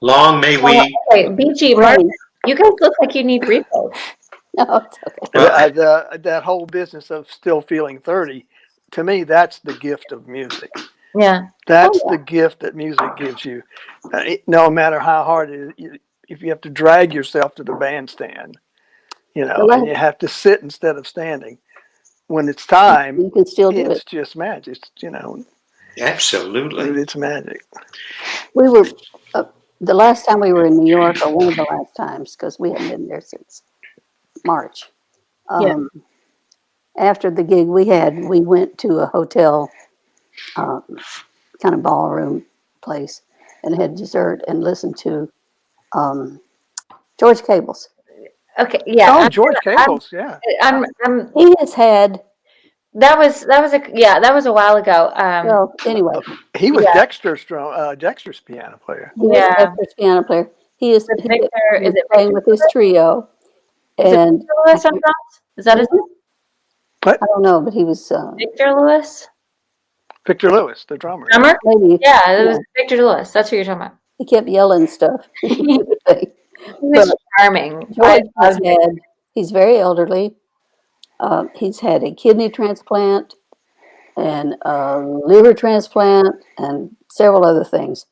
Long may we. Okay, BG, Marvin, you guys look like you need refills. No, it's okay. Well, that whole business of still feeling 30, to me, that's the gift of music. Yeah. That's the gift that music gives you. No matter how hard it is, if you have to drag yourself to the bandstand, and you have to sit instead of standing, when it's time, you can still do it's it. just magic. Absolutely, it's magic. We were the last time we were in New York, or one of the last times, because we hadn't been there since March. After the gig we went to a hotel, kind of ballroom place, and had dessert and listened to George Cable's. Okay, yeah. Oh, George Cable's, yeah. He has had. That was a while ago. Well, anyway, he was Dexter's piano player. He was Dexter's piano player. He is playing with his trio. And Victor Lewis on drums? Is that his name? What? I don't know, but he was Victor Lewis. Victor Lewis, the drummer. Maybe. Yeah, it was Victor Lewis. That's who you're talking about. He kept yelling stuff. He was charming. He's very elderly. He's had a kidney transplant and a liver transplant and several other things.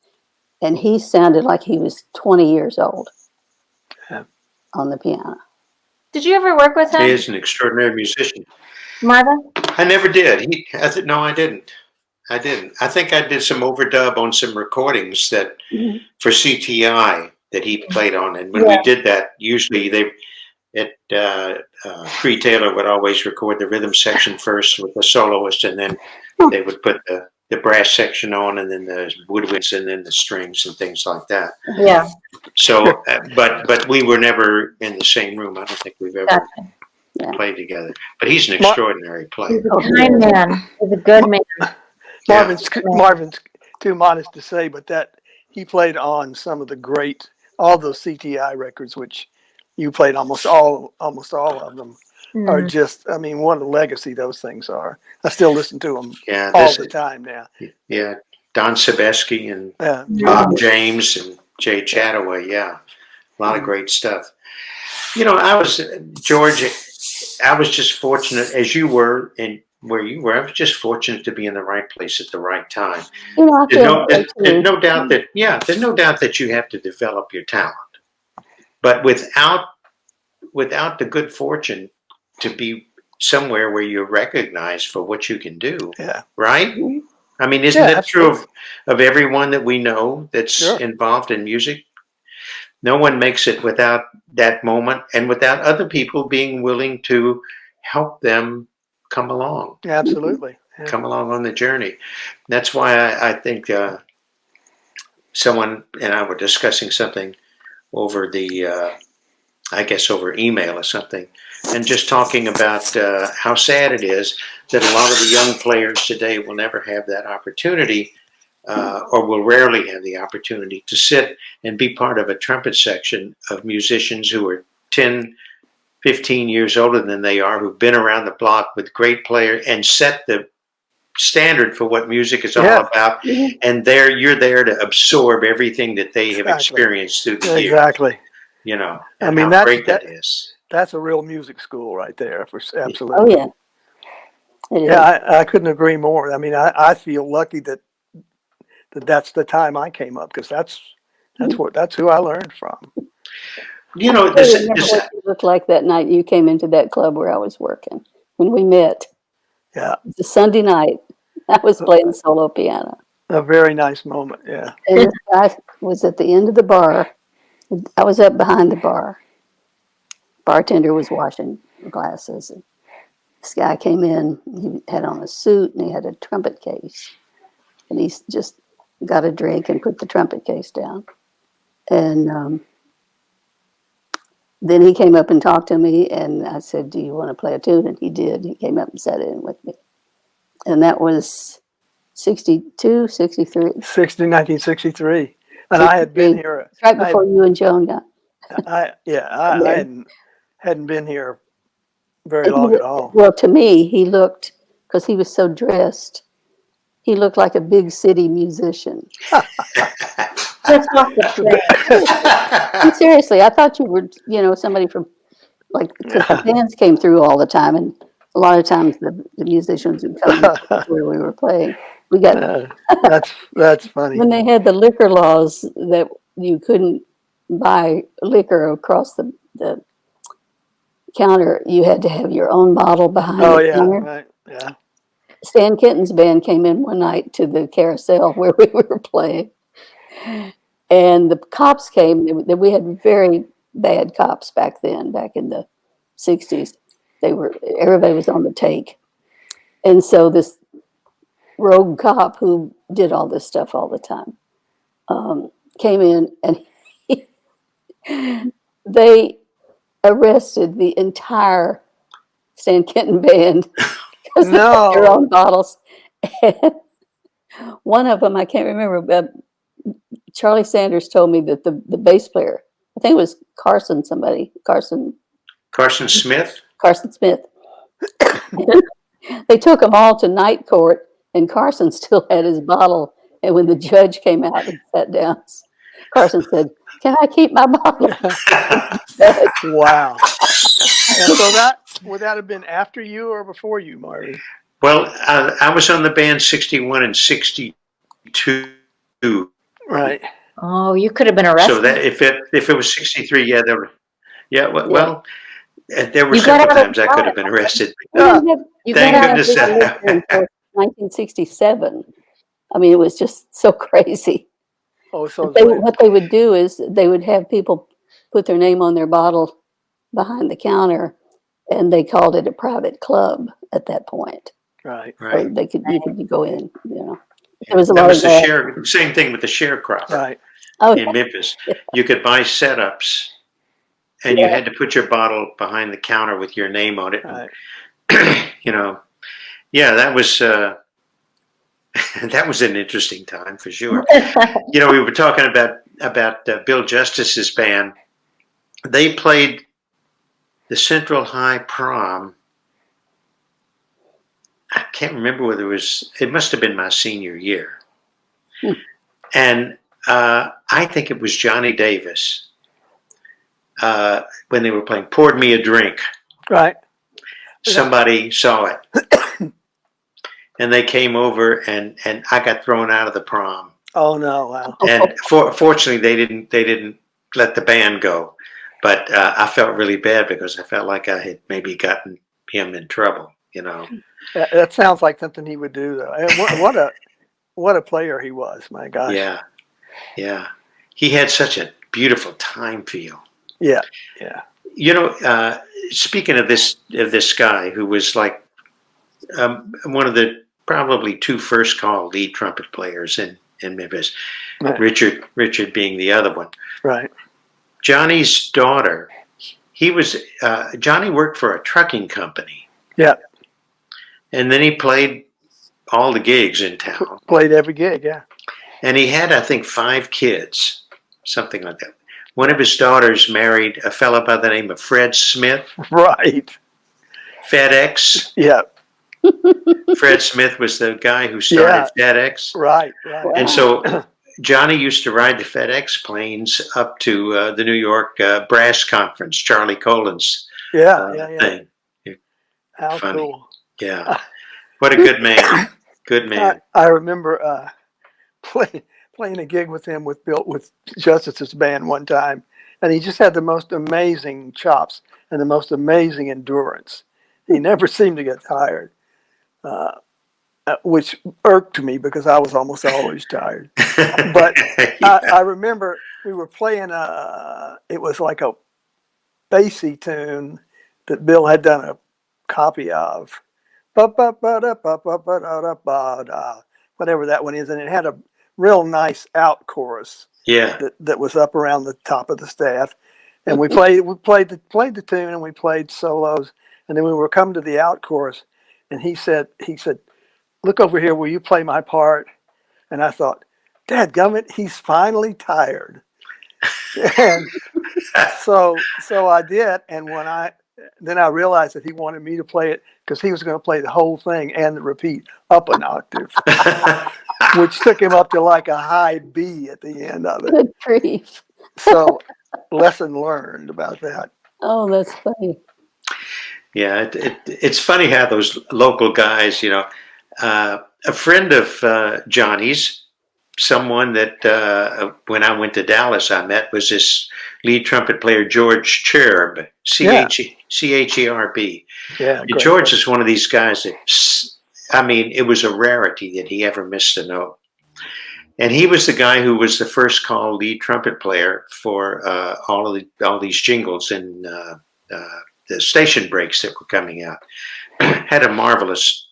And he sounded like he was 20 years old on the piano. Did you ever work with him? He is an extraordinary musician. Marvin? I never did. No, I didn't. I think I did some overdub on some recordings that for CTI that he played on. And when we did that, usually Cree Taylor would always record the rhythm section first with the soloist, and then they would put the brass section on, and then the woodwinds, and then the strings and things like that. Yeah. So, but we were never in the same room. I don't think we've ever played together. But he's an extraordinary player. He's a kind man. He's a good man. Marvin's too modest to say, but that he played on some of all those CTI records, which you played almost all of them. Are just, what a legacy those things are. I still listen to them all the time now. Yeah, Don Sebesky and Bob James and Jay Chataway. Yeah, a lot of great stuff. I was just fortunate, as you were and where you were. I was just fortunate to be in the right place at the right time. There's no doubt that you have to develop your talent, but without the good fortune to be somewhere where you're recognized for what you can do. Yeah. Right? Isn't that true of everyone that we know that's involved in music? No one makes it without that moment and without other people being willing to help them come along. Yeah, absolutely. Yeah. Come along on the journey. That's why I think someone and I were discussing something over over email or something, and just talking about how sad it is that a lot of the young players today will never have that opportunity, or will rarely have the opportunity to sit and be part of a trumpet section of musicians who are 10, 15 years older than they are, who've been around the block with great players and set the standard for what music is all about. And you're there to absorb everything that they have experienced through the years. Exactly. How great that is. That's a real music school right there. Absolutely. Oh, yeah. Yeah, I couldn't agree more. I feel lucky that's the time I came up, because that's who I learned from. What you looked like that night you came into that club where I was working when we met. Yeah. It was a Sunday night. I was playing solo piano. A very nice moment, yeah. And this guy was at the end of the bar. I was up behind the bar. Bartender was washing glasses. And this guy came in. He had on a suit and he had a trumpet case. And he just got a drink and put the trumpet case down. And then he came up and talked to me, and I said, "Do you want to play a tune?" And he did. He came up and sat in with me. And that was 62, 63. 1963. And I had been here. Right before you and Joan got. I hadn't been here very long at all. Well, to me, he looked, because he was so dressed, he looked like a big city musician. Just off the And seriously, I thought you were, somebody from, like, because the bands came through all the time, and a lot of times the musicians would come where we were playing. We got That's funny. when they had the liquor laws that you couldn't buy liquor across the counter, you had to have your own bottle behind the counter. Right, yeah. Stan Kenton's band came in one night to the carousel where we were playing, and the cops came. We had very bad cops back then, back in the 60s. Everybody was on the take. And so this rogue cop who did all this stuff all the time came in, and they arrested the entire Stan Kenton band because they had their own bottles. And one of them, I can't remember, but Charlie Sanders told me that the bass player, I think it was Carson Smith. They took them all to night court, and Carson still had his bottle. And when the judge came out and sat down, Carson said, "Can I keep my bottle?" Wow. And so would that have been after you or before you, Marty? Well, I was on the band 61 and 62. Right. Oh, you could have been arrested. So that if it was 63, there were there were several times I could have been arrested. Thank goodness. 1967. I mean, it was just so crazy. Oh, so what they would do is they would have people put their name on their bottle behind the counter, and they called it a private club at that point. Right. So you could go in. There was a lot That was of the same thing with the sharecropper. Right. In Memphis. You could buy setups, and you had to put your bottle behind the counter with your name on it. Right. That was that was an interesting time for sure. We were talking about Bill Justice's band. They played the Central High Prom. I can't remember whether it must have been my senior year. And I think it was Johnny Davis when they were playing Poured Me a Drink. Right. Somebody saw it. And they came over, and I got thrown out of the prom. Oh no! Wow. And fortunately, they didn't let the band go. But I felt really bad because I felt like I had maybe gotten him in trouble. That sounds like something he would do, though. And what a player he was! My gosh. Yeah. He had such a beautiful time feel. Yeah. Speaking of this guy who was like one of the probably two first call lead trumpet players in Memphis, right. Richard being the other one. Right. Johnny's daughter, Johnny worked for a trucking company. Yeah. And then he played all the gigs in town. Played every gig, yeah. And he had, I think, 5 kids, something like that. One of his daughters married a fellow by the name of Fred Smith. Right. FedEx. Yeah. Fred Smith was the guy who started FedEx. Right. And so Johnny used to ride the FedEx planes up to the New York brass conference, Charlie Colin's thing. How funny. Cool. Yeah. What a good man. Good man. I remember playing a gig with him with Justice's band one time, and he just had the most amazing chops and the most amazing endurance. He never seemed to get tired. Which irked me because I was almost always tired. But I remember we were playing it was like a bassy tune that Bill had done a copy of. Whatever that one is, and it had a real nice out chorus. Yeah. That was up around the top of the staff. And we played the tune, and we played solos, and then we were coming to the out chorus. And he said, "Look over here, will you play my part?" And I thought, dadgummit, he's finally tired. And so I did. And when then I realized that he wanted me to play it because he was going to play the whole thing and the repeat up an octave, which took him up to like a high B at the end of it. Good grief. So, lesson learned about that. Oh, that's funny. Yeah, it's funny how those local guys, a friend of Johnny's, someone that when I went to Dallas I met, was this lead trumpet player George Cherub, Cherb. Yeah, And George is one of these guys that, it was a rarity that he ever missed a note. And he was the guy who was the first call lead trumpet player for all these jingles and the station breaks that were coming out. Had a marvelous,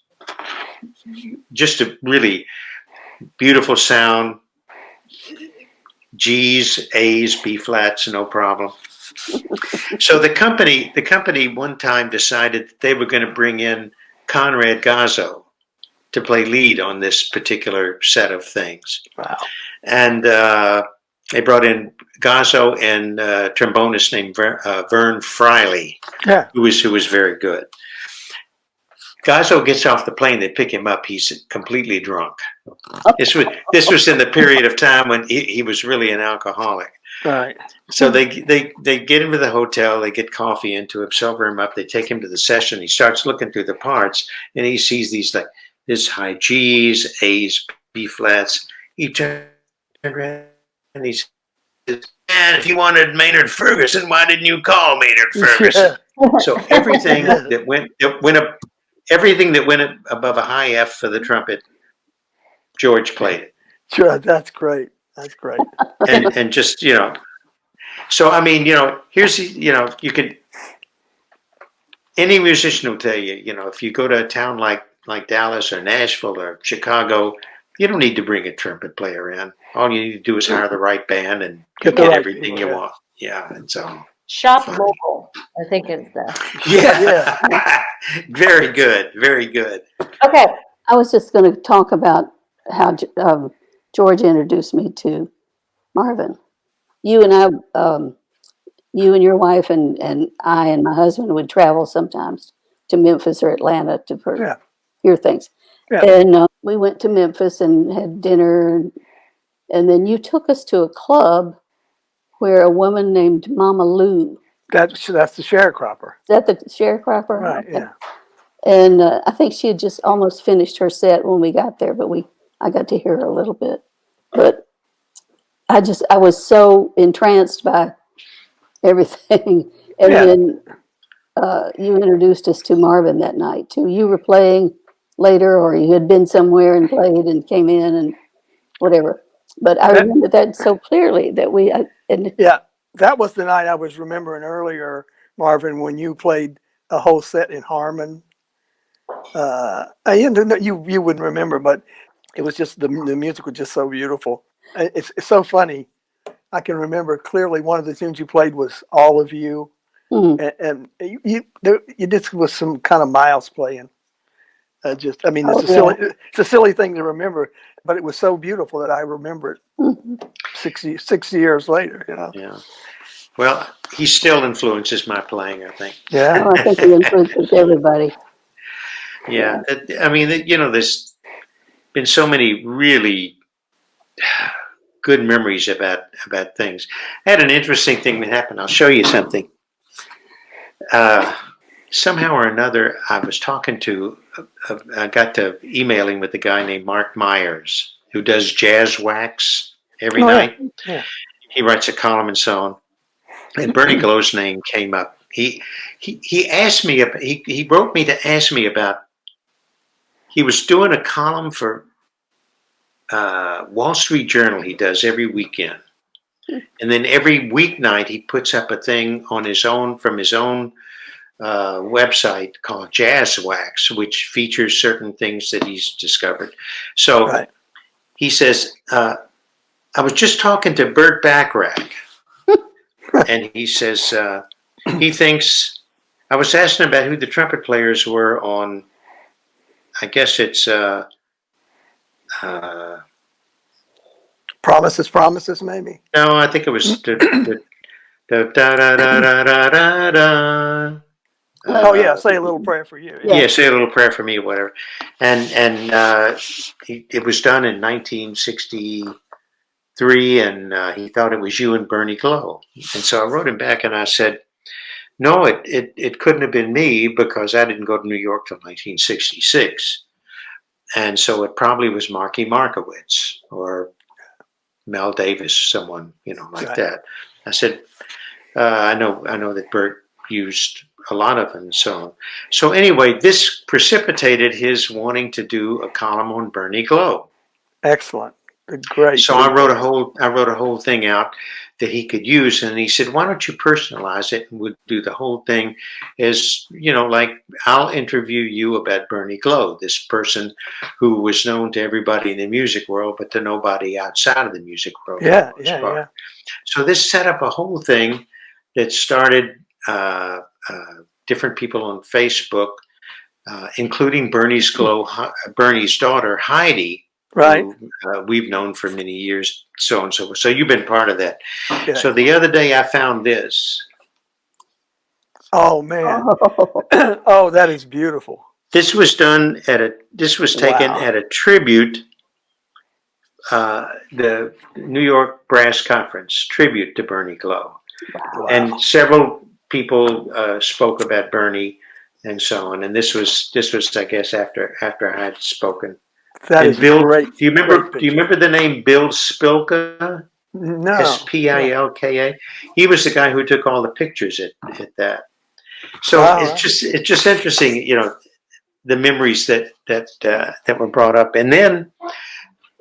just a really beautiful sound. G's, A's, B flats, no problem. So the company one time decided that they were going to bring in Conrad Gazzo to play lead on this particular set of things. Wow. And they brought in Gazzo and a trombonist named Vern Friley, who was very good. Gazzo gets off the plane. They pick him up. He's completely drunk. This was in the period of time when he was really an alcoholic. Right. So they get him to the hotel. They get coffee into him, sober him up. They take him to the session. He starts looking through the parts, and he sees these like this high G's, A's, B flats. He turned around and he says, "Man, if you wanted Maynard Ferguson, why didn't you call Maynard Ferguson?" So everything that went up. Everything that went above a high F for the trumpet, George played it. Sure, that's great. That's great. And just, so here's, you can, any musician will tell you, if you go to a town like Dallas or Nashville or Chicago, you don't need to bring a trumpet player in. All you need to do is hire the right band and get everything you want. Yeah, and so. Shop local, I think is the. Yeah. Very good. Very good. Okay. I was just going to talk about how George introduced me to Marvin. You and your wife and I and my husband would travel sometimes to Memphis or Atlanta to hear things. Yeah. And we went to Memphis and had dinner. And then you took us to a club where a woman named Mama Lou. That's the sharecropper. Is that the sharecropper? Right, okay. Yeah. And I think she had just almost finished her set when we got there, but I got to hear her a little bit. But I was so entranced by everything. And then you introduced us to Marvin that night too. You were playing later, or you had been somewhere and played and came in and whatever. But I remember that so clearly that that was the night I was remembering earlier, Marvin, when you played a whole set in Harmon. You wouldn't remember, but it was just the music was just so beautiful. It's so funny. I can remember clearly one of the tunes you played was "All of You," and you did with some kind of Miles playing. It's a silly thing to remember, but it was so beautiful that I remember it 60 years later. Yeah. Well, he still influences my playing, I think. Yeah. I think he influences everybody. Yeah. There's been so many really good memories about things. I had an interesting thing that happened. I'll show you something. Somehow or another, I was talking to, I got to emailing with a guy named Mark Myers, who does Jazz Wax every night. Yeah. He writes a column and so on. And Bernie Glow's name came up. He asked me, he wrote me to ask me about, he was doing a column for Wall Street Journal he does every weekend. And then every weeknight he puts up a thing on his own, from his own website called Jazz Wax, which features certain things that he's discovered. So he says, I was just talking to Burt Bacharach, and he says he thinks, I was asking about who the trumpet players were on, I guess it's Promises, maybe. No, I think it was the da da da da da da da. Oh yeah, say a little prayer for you. Yeah, say a little prayer for me, whatever. And it was done in 1963, and he thought it was you and Bernie Glow. And so I wrote him back and I said, no, it couldn't have been me because I didn't go to New York till 1966. And so it probably was Marky Markowitz or Mel Davis, someone, like that. I said, I know that Bert used a lot of them and so on. So anyway, this precipitated his wanting to do a column on Bernie Glow. Excellent. Great. So I wrote a whole thing out that he could use, and he said, why don't you personalize it, and we'll do the whole thing as, like, I'll interview you about Bernie Glow, this person who was known to everybody in the music world, but to nobody outside of the music world. Yeah. So this set up a whole thing that started different people on Facebook, including Bernie's daughter, Heidi, right? Who we've known for many years, so on and so forth. So you've been part of that. Okay. So the other day I found this. Oh man! Oh, that is beautiful. This was taken at a tribute, the New York Brass Conference tribute to Bernie Glow. Wow. And several people spoke about Bernie and so on. And this was I guess after I had spoken. That is Bill, great. Do you remember the name Bill Spilka? No. Spilka. He was the guy who took all the pictures at that. So it's just interesting, the memories that were brought up. And then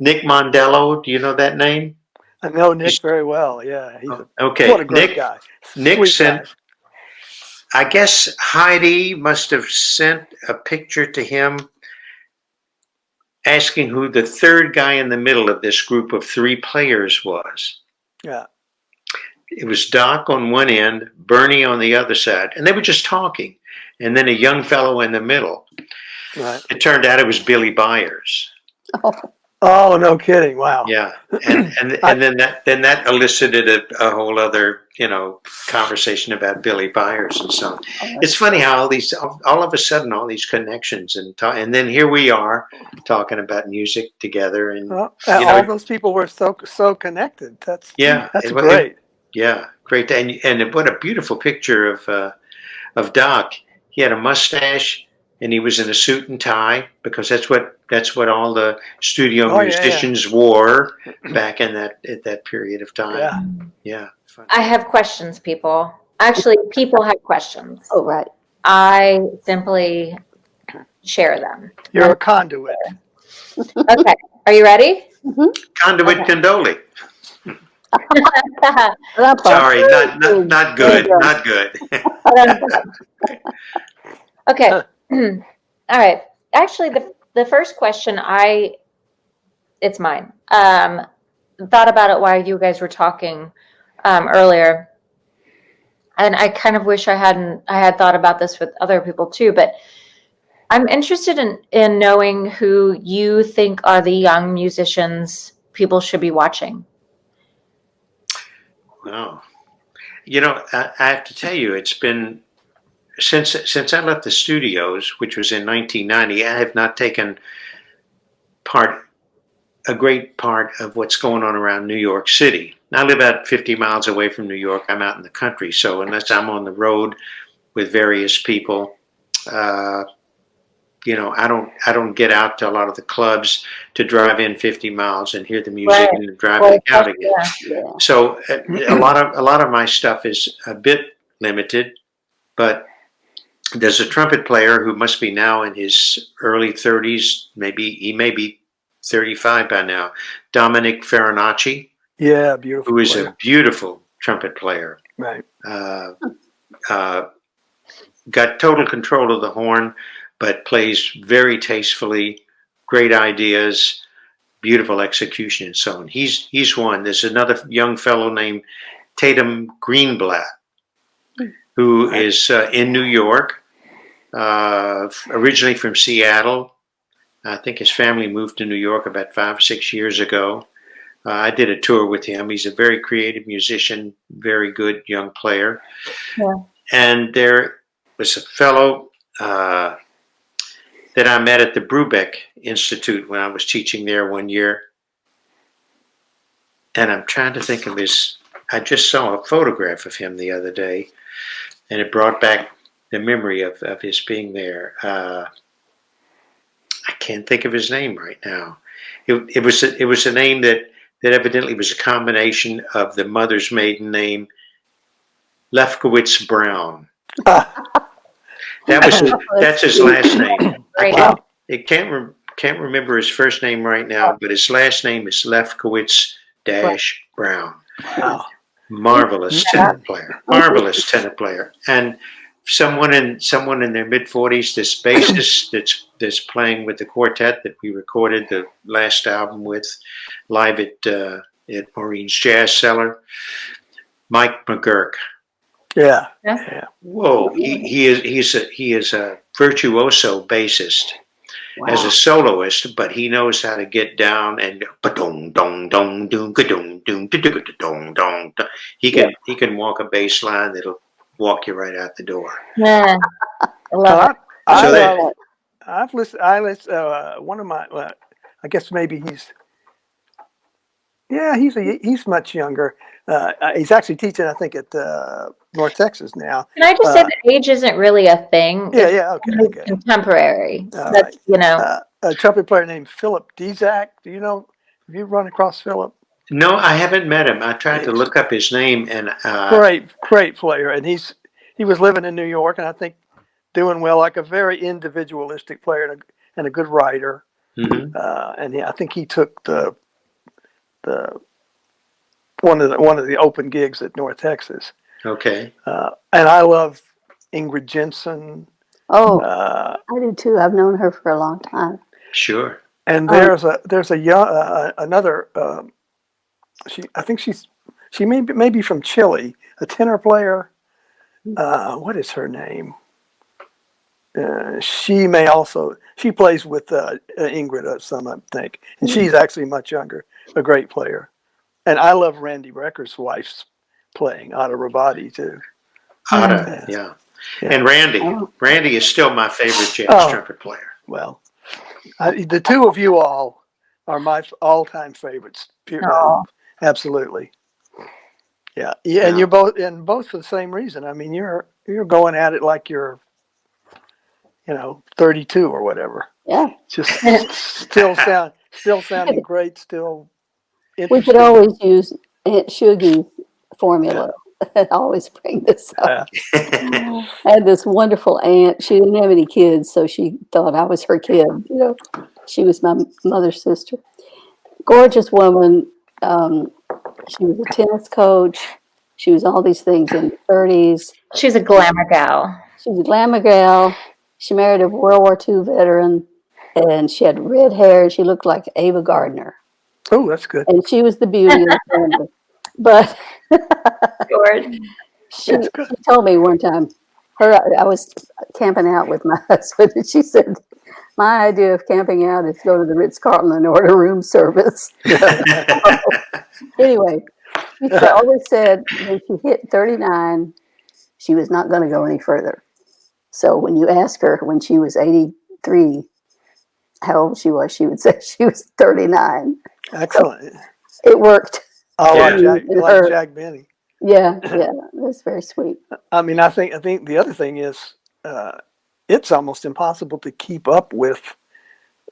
Nick Mondello, do you know that name? I know Nick very well. Yeah. Okay. What a great guy. Nick sent. I guess Heidi must have sent a picture to him asking who the third guy in the middle of this group of three players was. Yeah. It was Doc on one end, Bernie on the other side, and they were just talking. And then a young fellow in the middle. Right. It turned out it was Billy BYERS. Oh, no kidding! Wow. Yeah, and then that elicited a whole other conversation about Billy BYERS and so on. It's funny how all of a sudden all these connections and then here we are talking about music together and all those people were so connected. That's great. Great. And what a beautiful picture of Doc. He had a mustache and he was in a suit and tie because that's what all the studio musicians wore back in that period of time. Yeah. Fun. I have questions, people. Actually, people have questions. Oh, right. I simply share them. You're a conduit. Okay. Are you ready? Mm-hmm. Conduit condoli. Sorry, not good. Not good. Okay. All right. Actually, the first question it's mine. Thought about it while you guys were talking earlier, and I kind of wish I had thought about this with other people too. But I'm interested in knowing who you think are the young musicians people should be watching. Wow. I have to tell you, it's been since I left the studios, which was in 1990. I have not taken a great part of what's going on around New York City. I live about 50 miles away from New York. I'm out in the country, so unless I'm on the road with various people, I don't get out to a lot of the clubs to drive in 50 miles and hear the music and drive back out again. Yeah. So a lot of my stuff is a bit limited, but there's a trumpet player who must be now in his early 30s. He may be 35 by now. Dominic Farinacci. Yeah, beautiful. Who is a beautiful trumpet player. Right. Got total control of the horn, but plays very tastefully, great ideas, beautiful execution, and so on. He's one. There's another young fellow named Tatum Greenblatt, who is in New York, originally from Seattle. I think his family moved to New York about 5 or 6 years ago. I did a tour with him. He's a very creative musician, very good young player. Yeah. And was a fellow that I met at the Brubeck Institute when I was teaching there one year. And I'm trying to think of I just saw a photograph of him the other day, and it brought back the memory of his being there. I can't think of his name right now. It was a name that evidently was a combination of the mother's maiden name, Lefkowitz Brown. That's his last name. I can't remember his first name right now, but his last name is Lefkowitz Brown. Wow. Marvelous tenor player. Marvelous tenor player. And someone in their mid-40s, this bassist that's playing with the quartet that we recorded the last album with live at Maureen's Jazz Cellar, Mike McGurk. Yeah. Whoa, he is a virtuoso bassist. Wow. As a soloist, but he knows how to get down and he can walk a bass line that'll walk you right out the door. Yeah, I love it. I've listened. One of my. I guess maybe he's much younger. He's actually teaching, I think, at North Texas now. Can I just say that age isn't really a thing? Okay. Contemporary. Right. You know, a trumpet player named Philip Dizak. Do you know? Have you run across Philip? No, I haven't met him. I tried to look up his name, and great player, and he was living in New York, and I think doing well, like a very individualistic player and a good writer. Mm-hmm. I think he took the one of the open gigs at North Texas. Okay. And I love Ingrid Jensen. Oh, I do too. I've known her for a long time. Sure. And there's a young another. I think she may be from Chile, a tenor player. What is her name? She plays with Ingrid some, I think, and she's actually much younger. A great player, and I love Randy Brecker's wife's playing, Ada Ravati too. Ada, yeah. And Randy is still my favorite jazz trumpet player. Well, the two of you all are my all-time favorites. Absolutely. Yeah, and you're both for the same reason. I mean, you're going at it like you're, 32 or whatever. Yeah. Just still sounding great. Still. We could always use Aunt Shuggy's formula. I always bring this up. I had this wonderful aunt. She didn't have any kids, so she thought I was her kid. She was my mother's sister. Gorgeous woman. She was a tennis coach. She was all these things in the 30s. She's a glamour gal. She was a glamour gal. She married a World War II veteran, and she had red hair. She looked like Ava Gardner. Oh, that's good. And she was the beauty of the family. But she told me one time, I was camping out with my husband, and she said, my idea of camping out is go to the Ritz-Carlton and order room service. Anyway, she always said when she hit 39, she was not going to go any further. So when you ask her when she was 83 how old she would say she was 39. Excellent. So it worked. Oh, like Jack Benny. Yeah, that's very sweet. I mean, I think the other thing is it's almost impossible to keep up with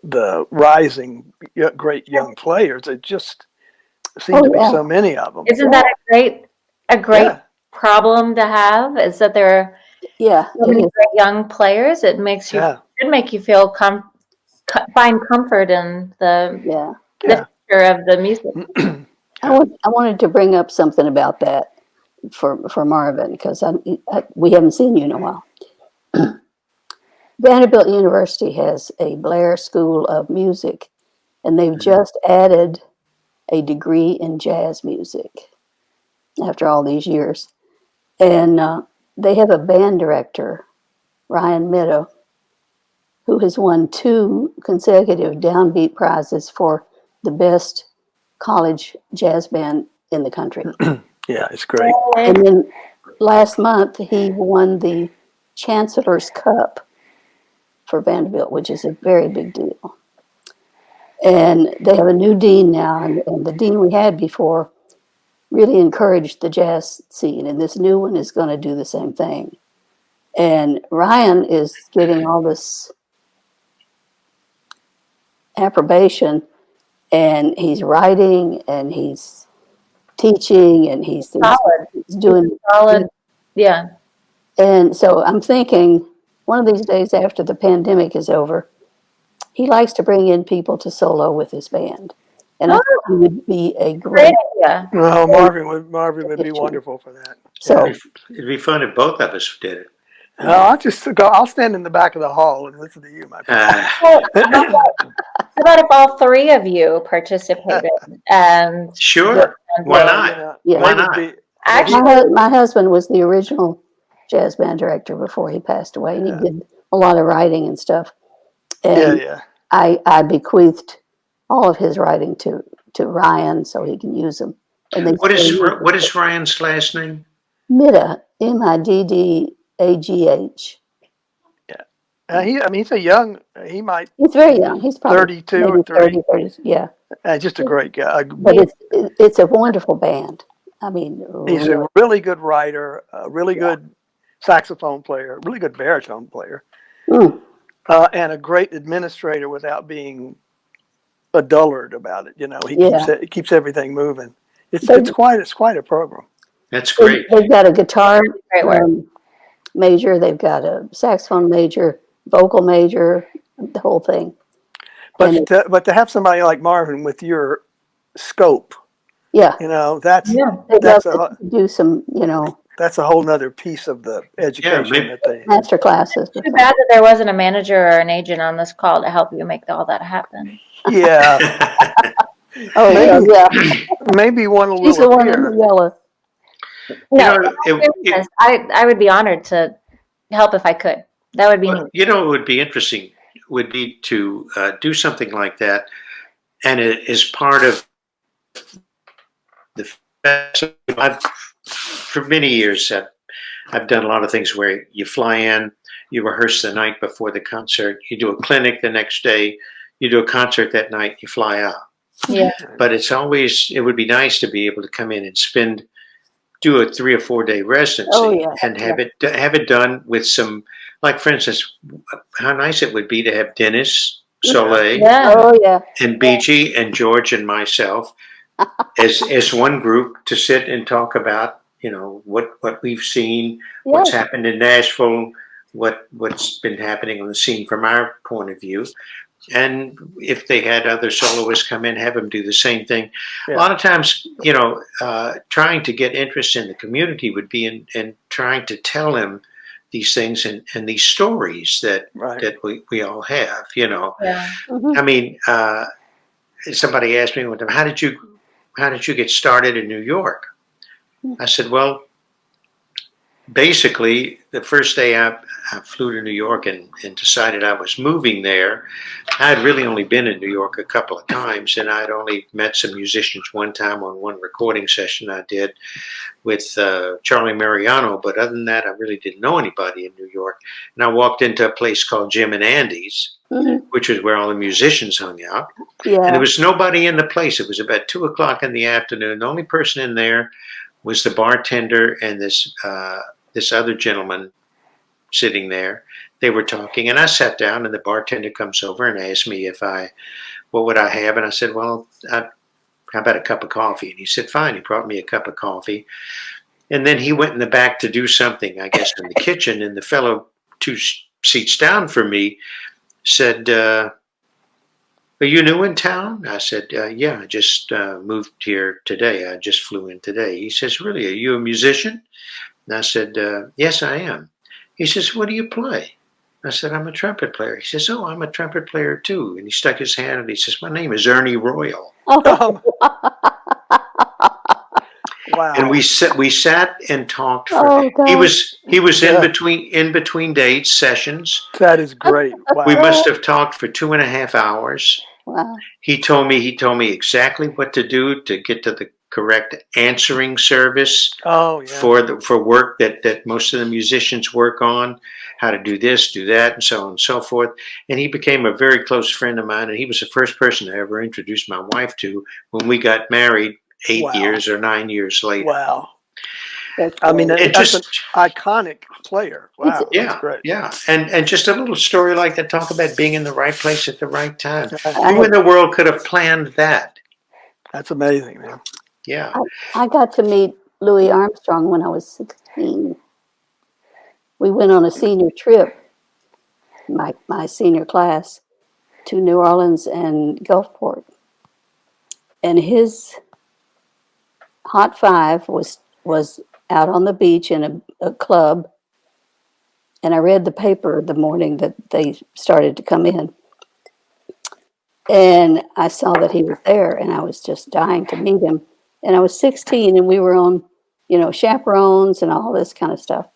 the rising great young players. It just seems to be so many of them. Isn't that a great problem to have? Is that there are so many great young players? It makes you should make you feel find comfort in the future of the music. I wanted to bring up something about that for Marvin, because we haven't seen you in a while. Vanderbilt University has a Blair School of Music, and they've just added a degree in jazz music after all these years. And they have a band director, Ryan Meadow, who has won 2 consecutive Downbeat prizes for the best college jazz band in the country. Yeah, it's great. And then last month he won the Chancellor's Cup for Vanderbilt, which is a very big deal. And they have a new dean now, and the dean we had before really encouraged the jazz scene, and this new one is going to do the same thing. And Ryan is getting all this approbation, and he's writing, and he's teaching, and he's doing solid. Yeah. And so I'm thinking one of these days after the pandemic is over, he likes to bring in people to solo with his band. And I think he would be a great idea. Well, Marvin would be wonderful for that. So it'd be fun if both of us did it. I'll stand in the back of the hall and listen to you, my friend. How about if all three of you participated? And sure. Why not? Why not? Actually, my husband was the original jazz band director before he passed away, and he did a lot of writing and stuff. And I bequeathed all of his writing to Ryan so he can use them. And what is Ryan's last name? Middah, Middagh. Yeah, he's a young. He's very young. He's probably 32 or 30. 30. Yeah, just a great guy. But it's a wonderful band. I mean, he's a really good writer, a really good saxophone player, really good baritone player, and a great administrator without being a dullard about it. You know, he keeps everything moving. It's quite a program. That's great. They've got a guitar major, they've got a saxophone major, vocal major, the whole thing. But to have somebody like Marvin with your scope, you know, that's do some, you know. That's a whole nother pice of the education that they master classes. Too bad that there wasn't a manager or an agent on this call to help you make all that happen. Yeah. Maybe one will. She's the one in the yellow. No, I would be honored to help if I could. That would be neat. You know, it would be interesting would be to do something like that, and it is part of the. For many years, I've done a lot of things where you fly in, you rehearse the night before the concert, you do a clinic the next day, you do a concert that night, you fly out. Yeah. But it would be nice to be able to come in and do a 3 or 4 day residency and have it done with some, like for instance, how nice it would be to have Dennis, Soleil, and Beegie and George and myself as one group to sit and talk about, you know, what we've seen, what's happened in Nashville, what's been happening on the scene from our point of view. And if they had other soloists come in, have them do the same thing. A lot of times, you know, trying to get interest in the community would be in trying to tell them these things and these stories that we all have, you know. I mean, somebody asked me one time, how did you get started in New York? I said, well, basically, the first day I flew to New York and decided I was moving there, I had really only been in New York a couple of times, and I'd only met some musicians one time on one recording session I did with Charlie Mariano, but other than that, I really didn't know anybody in New York. And I walked into a place called Jim and Andy's, which was where all the musicians hung out. And there was nobody in the place. It was about 2 o'clock in the afternoon. The only person in there was the bartender and this other gentleman sitting there. They were talking, and I sat down, and the bartender comes over and asked me what would I have? And I said, well, how about a cup of coffee? And he said, fine. He brought me a cup of coffee. And then he went in the back to do something, I guess, in the kitchen. And the fellow 2 seats down from me said, are you new in town? I said, yeah, I just moved here today. I just flew in today. He says, really, are you a musician? And I said, yes, I am. He says, what do you play? I said, I'm a trumpet player. He says, oh, I'm a trumpet player too. And he stuck his hand and he says, my name is Ernie Royal. Wow. And we sat and talked for he was in between dates, sessions. That is great. Wow. We must have talked for 2.5 hours. Wow. He told me exactly what to do to get to the correct answering service Oh, yeah. for work that most of the musicians work on, how to do this, do that, and so on and so forth. And he became a very close friend of mine, and he was the first person I ever introduced my wife to when we got married 8 years or 9 years later. Wow. That's I mean, great. that's an iconic player. Wow, that's Yeah, great. yeah, and just a little story like that. Talk about being in the right place at the right time. I, Who in the world could have planned that? That's amazing, man. Yeah, I got to meet Louis Armstrong when I was 16. We went on a senior trip, my senior class, to New Orleans and Gulfport. And his Hot Five was out on the beach in a club. And I read the paper the morning that they started to come in. And I saw that he was there, and I was just dying to meet him. And I was 16, and we were on, chaperones and all this kind of stuff.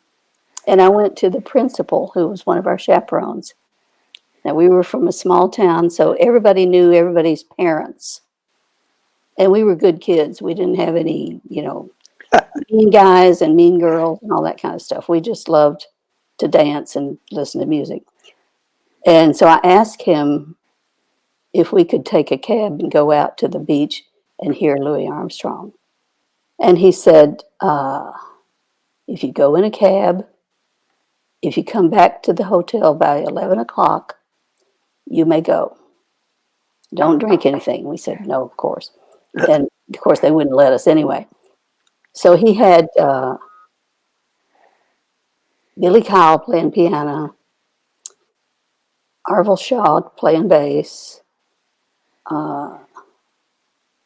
And I went to the principal, who was one of our chaperones. Now, we were from a small town, so everybody knew everybody's parents. And we were good kids. We didn't have any, mean guys and mean girls and all that kind of stuff. We just loved to dance and listen to music. And so I asked him if we could take a cab and go out to the beach and hear Louis Armstrong. And he said, if you go in a cab, if you come back to the hotel by 11 o'clock, you may go. Don't drink anything. We said, no, of course. And of course, they wouldn't let us anyway. So he had Billy Kyle playing piano, Arvil Shaw playing bass,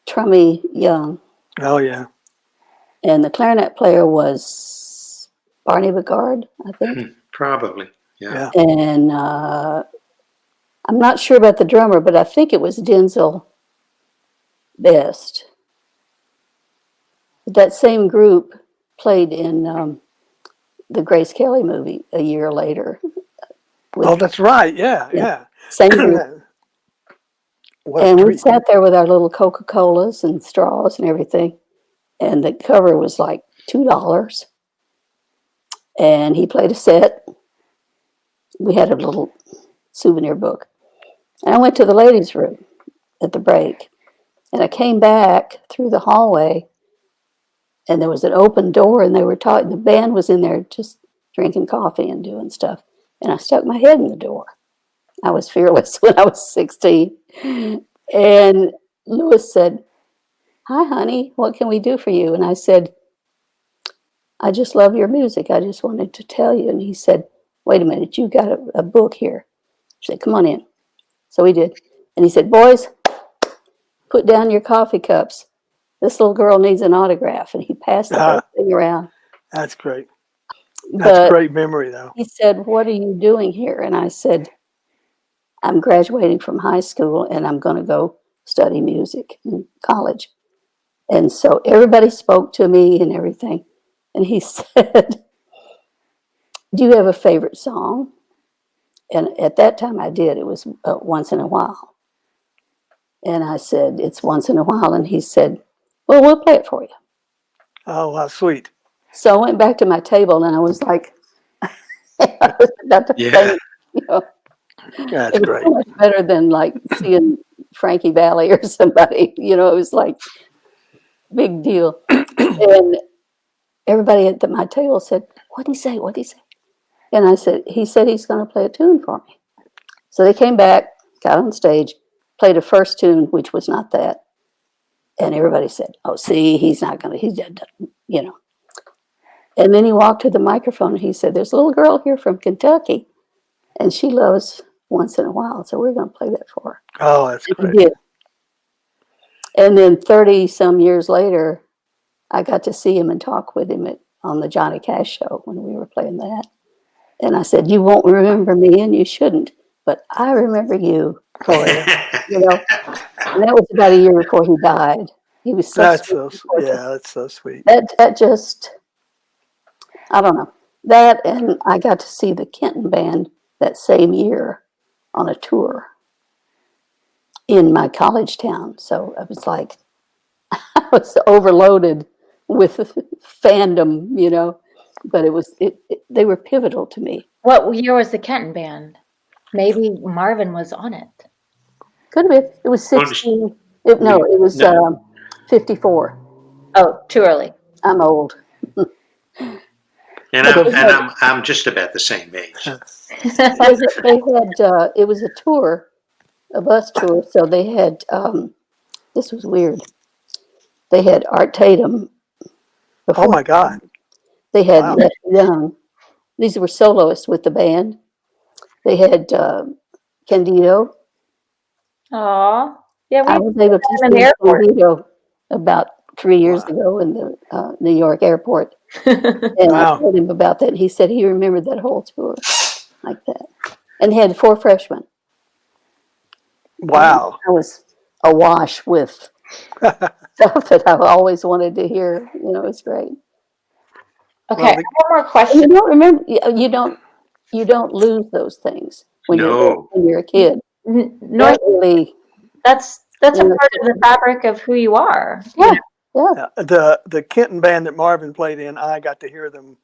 Trummy Young. Oh, yeah. And the clarinet player was Barney Bigard, I think. probably. Yeah. And I'm not sure about the drummer, but I think it was Denzel Best. That same group played in the Grace Kelly movie a year later. Oh, that's right. Yeah. Same group. What a And we treat. sat there with our little Coca-Colas and straws and everything. And the cover was like $2. And he played a set. We had a little souvenir book. And I went to the ladies' room at the break. And I came back through the hallway. And there was an open door, and they were talking. The band was in there just drinking coffee and doing stuff. And I stuck my head in the door. I was fearless when I was 16. And Louis said, "Hi, honey, what can we do for you?" And I said, "I just love your music. I just wanted to tell you." And he said, "Wait a minute, you got a book here." I said, "Come on in." So we did. And he said, "Boys, put down your coffee cups. This little girl needs an autograph." And he passed the whole thing around. That's great. That's a great memory, though. He said, "What are you doing here?" And I said, "I'm graduating from high school, and I'm going to go study music in college." And so everybody spoke to me and everything. And he said, "Do you have a favorite song?" And at that time I did. It was Once in a While. And I said, "It's Once in a While." And he said, "Well, we'll play it for you." Oh, how sweet. So I went back to my table, and I was like, I was about to faint, That's It was great. so much better than like seeing Frankie Valli or somebody. It was like big deal. And everybody at my table said, "What'd he say? What'd he say?" And I said, "He said he's going to play a tune for me." So they came back, got on stage, played a first tune, which was not that. And everybody said, "Oh, see, he's not going to, he's dead, And then he walked to the microphone and he said, "There's a little girl here from Kentucky, and she loves Once in a While, so we're going to play that for her." Oh, that's And great. he did. And then 30 some years later, I got to see him and talk with him on the Johnny Cash show when we were playing that. And I said, "You won't remember me, and you shouldn't, but I remember you." Oh, yeah. And that was about a year before he died. He was so That's sweet. that's so sweet. That just, I don't know. That, and I got to see the Kenton Band that same year on a tour in my college town. So I was like, was overloaded with fandom, but they were pivotal to me. What year was the Kenton band? Maybe Marvin was on it. Could have been. It was 16. It was 54. Oh, too early. I'm old. And I'm just about the same age. It was a tour, a bus tour. So they had, this was weird. They had Art Tatum. Oh my God. They had Lefty Young. These were soloists with the band. They had Candido. Aw. Yeah, I was able to see Candido about 3 years ago in the New York airport. And I told him about that. He said he remembered that whole tour like that. And he had 4 freshmen. Wow. I was awash with stuff that I've always wanted to hear. It's great. Okay, I have one more question. You don't remember, you don't lose those things when you're a kid. No, really, that's a part of the fabric of who you are. Yeah. The Kenton band that Marvin played in, I got to hear them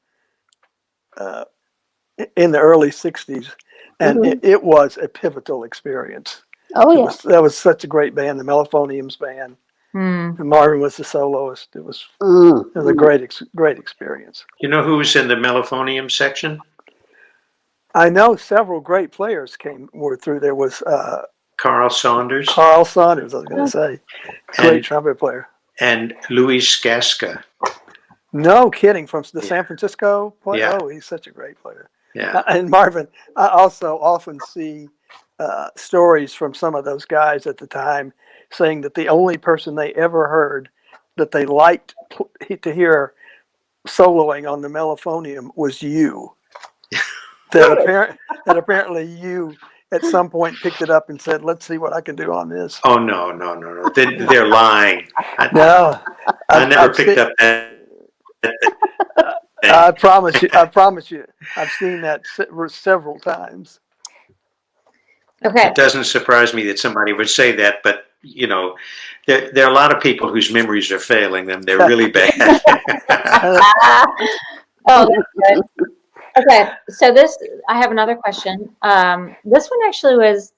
in the early 60s, and it was a pivotal experience. Oh, yeah. That was such a great band, the Mellophoniums band. And Marvin was the soloist. It was a great experience. You know who was in the Mellophonium section? I know several great players were through. There was Carl Saunders. I was going to say. Great trumpet player. And Luis Gasca. No kidding, from the San Francisco player. Yeah. Oh, he's such a great player. Yeah. And Marvin, I also often see stories from some of those guys at the time saying that the only person they ever heard that they liked to hear soloing on the Mellophonium was you. that apparently you at some point picked it up and said, "Let's see what I can do on this." Oh no! They're lying. I never picked up that. I promise you, I've seen that several times. Okay. It doesn't surprise me that somebody would say that, but there are a lot of people whose memories are failing them. They're really bad. Oh, that's good. Okay, so I have another question. This one actually it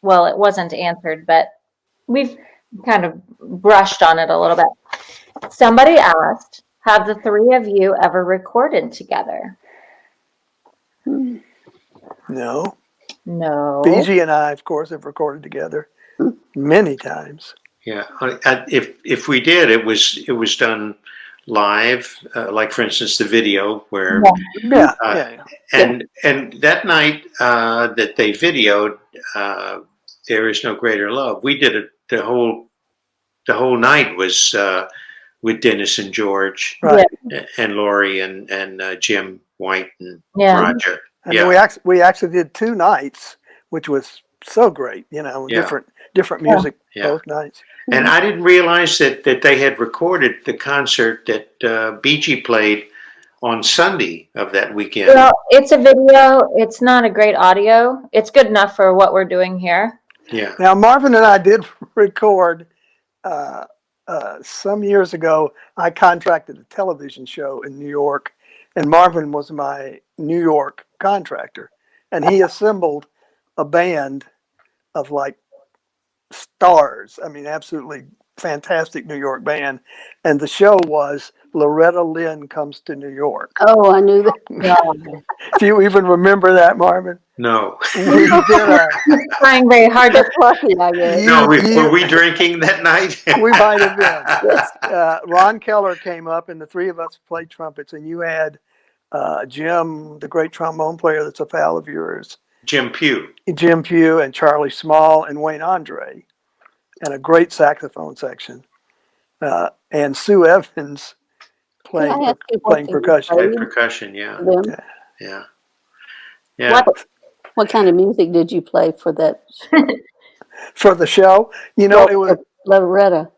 wasn't answered, but we've kind of brushed on it a little bit. Somebody asked, have the 3 of you ever recorded together? No. Beegie and I, of course, have recorded together many times. Yeah, if we did, it was done live, like for instance the video where and that night that they videoed There Is No Greater Love, we did it the whole night was with Dennis and George, right, and Laurie and Jim White and Roger. And we actually did 2 nights, which was so great, different music both nights. And I didn't realize that they had recorded the concert that Beegie played on Sunday of that weekend. Well, it's a video. It's not a great audio. It's good enough for what we're doing here. Yeah. Now, Marvin and I did record some years ago. I contracted a television show in New York, and Marvin was my New York contractor. And he assembled a band of like stars. I mean, absolutely fantastic New York band. And the show was Loretta Lynn Comes to New York. Oh, I knew that. Do you even remember that, Marvin? No. We did trying very hard to lucky, I guess. No, were we drinking that night? We might have been. Ron Keller came up, and the 3 of us played trumpets, and you had Jim, the great trombone player that's a pal of yours. Jim Pugh, and Charlie Small, and Wayne Andre, and a great saxophone section. And Sue Evans playing percussion. Percussion, yeah. What kind of music did you play for that? For the show? It was Loretta.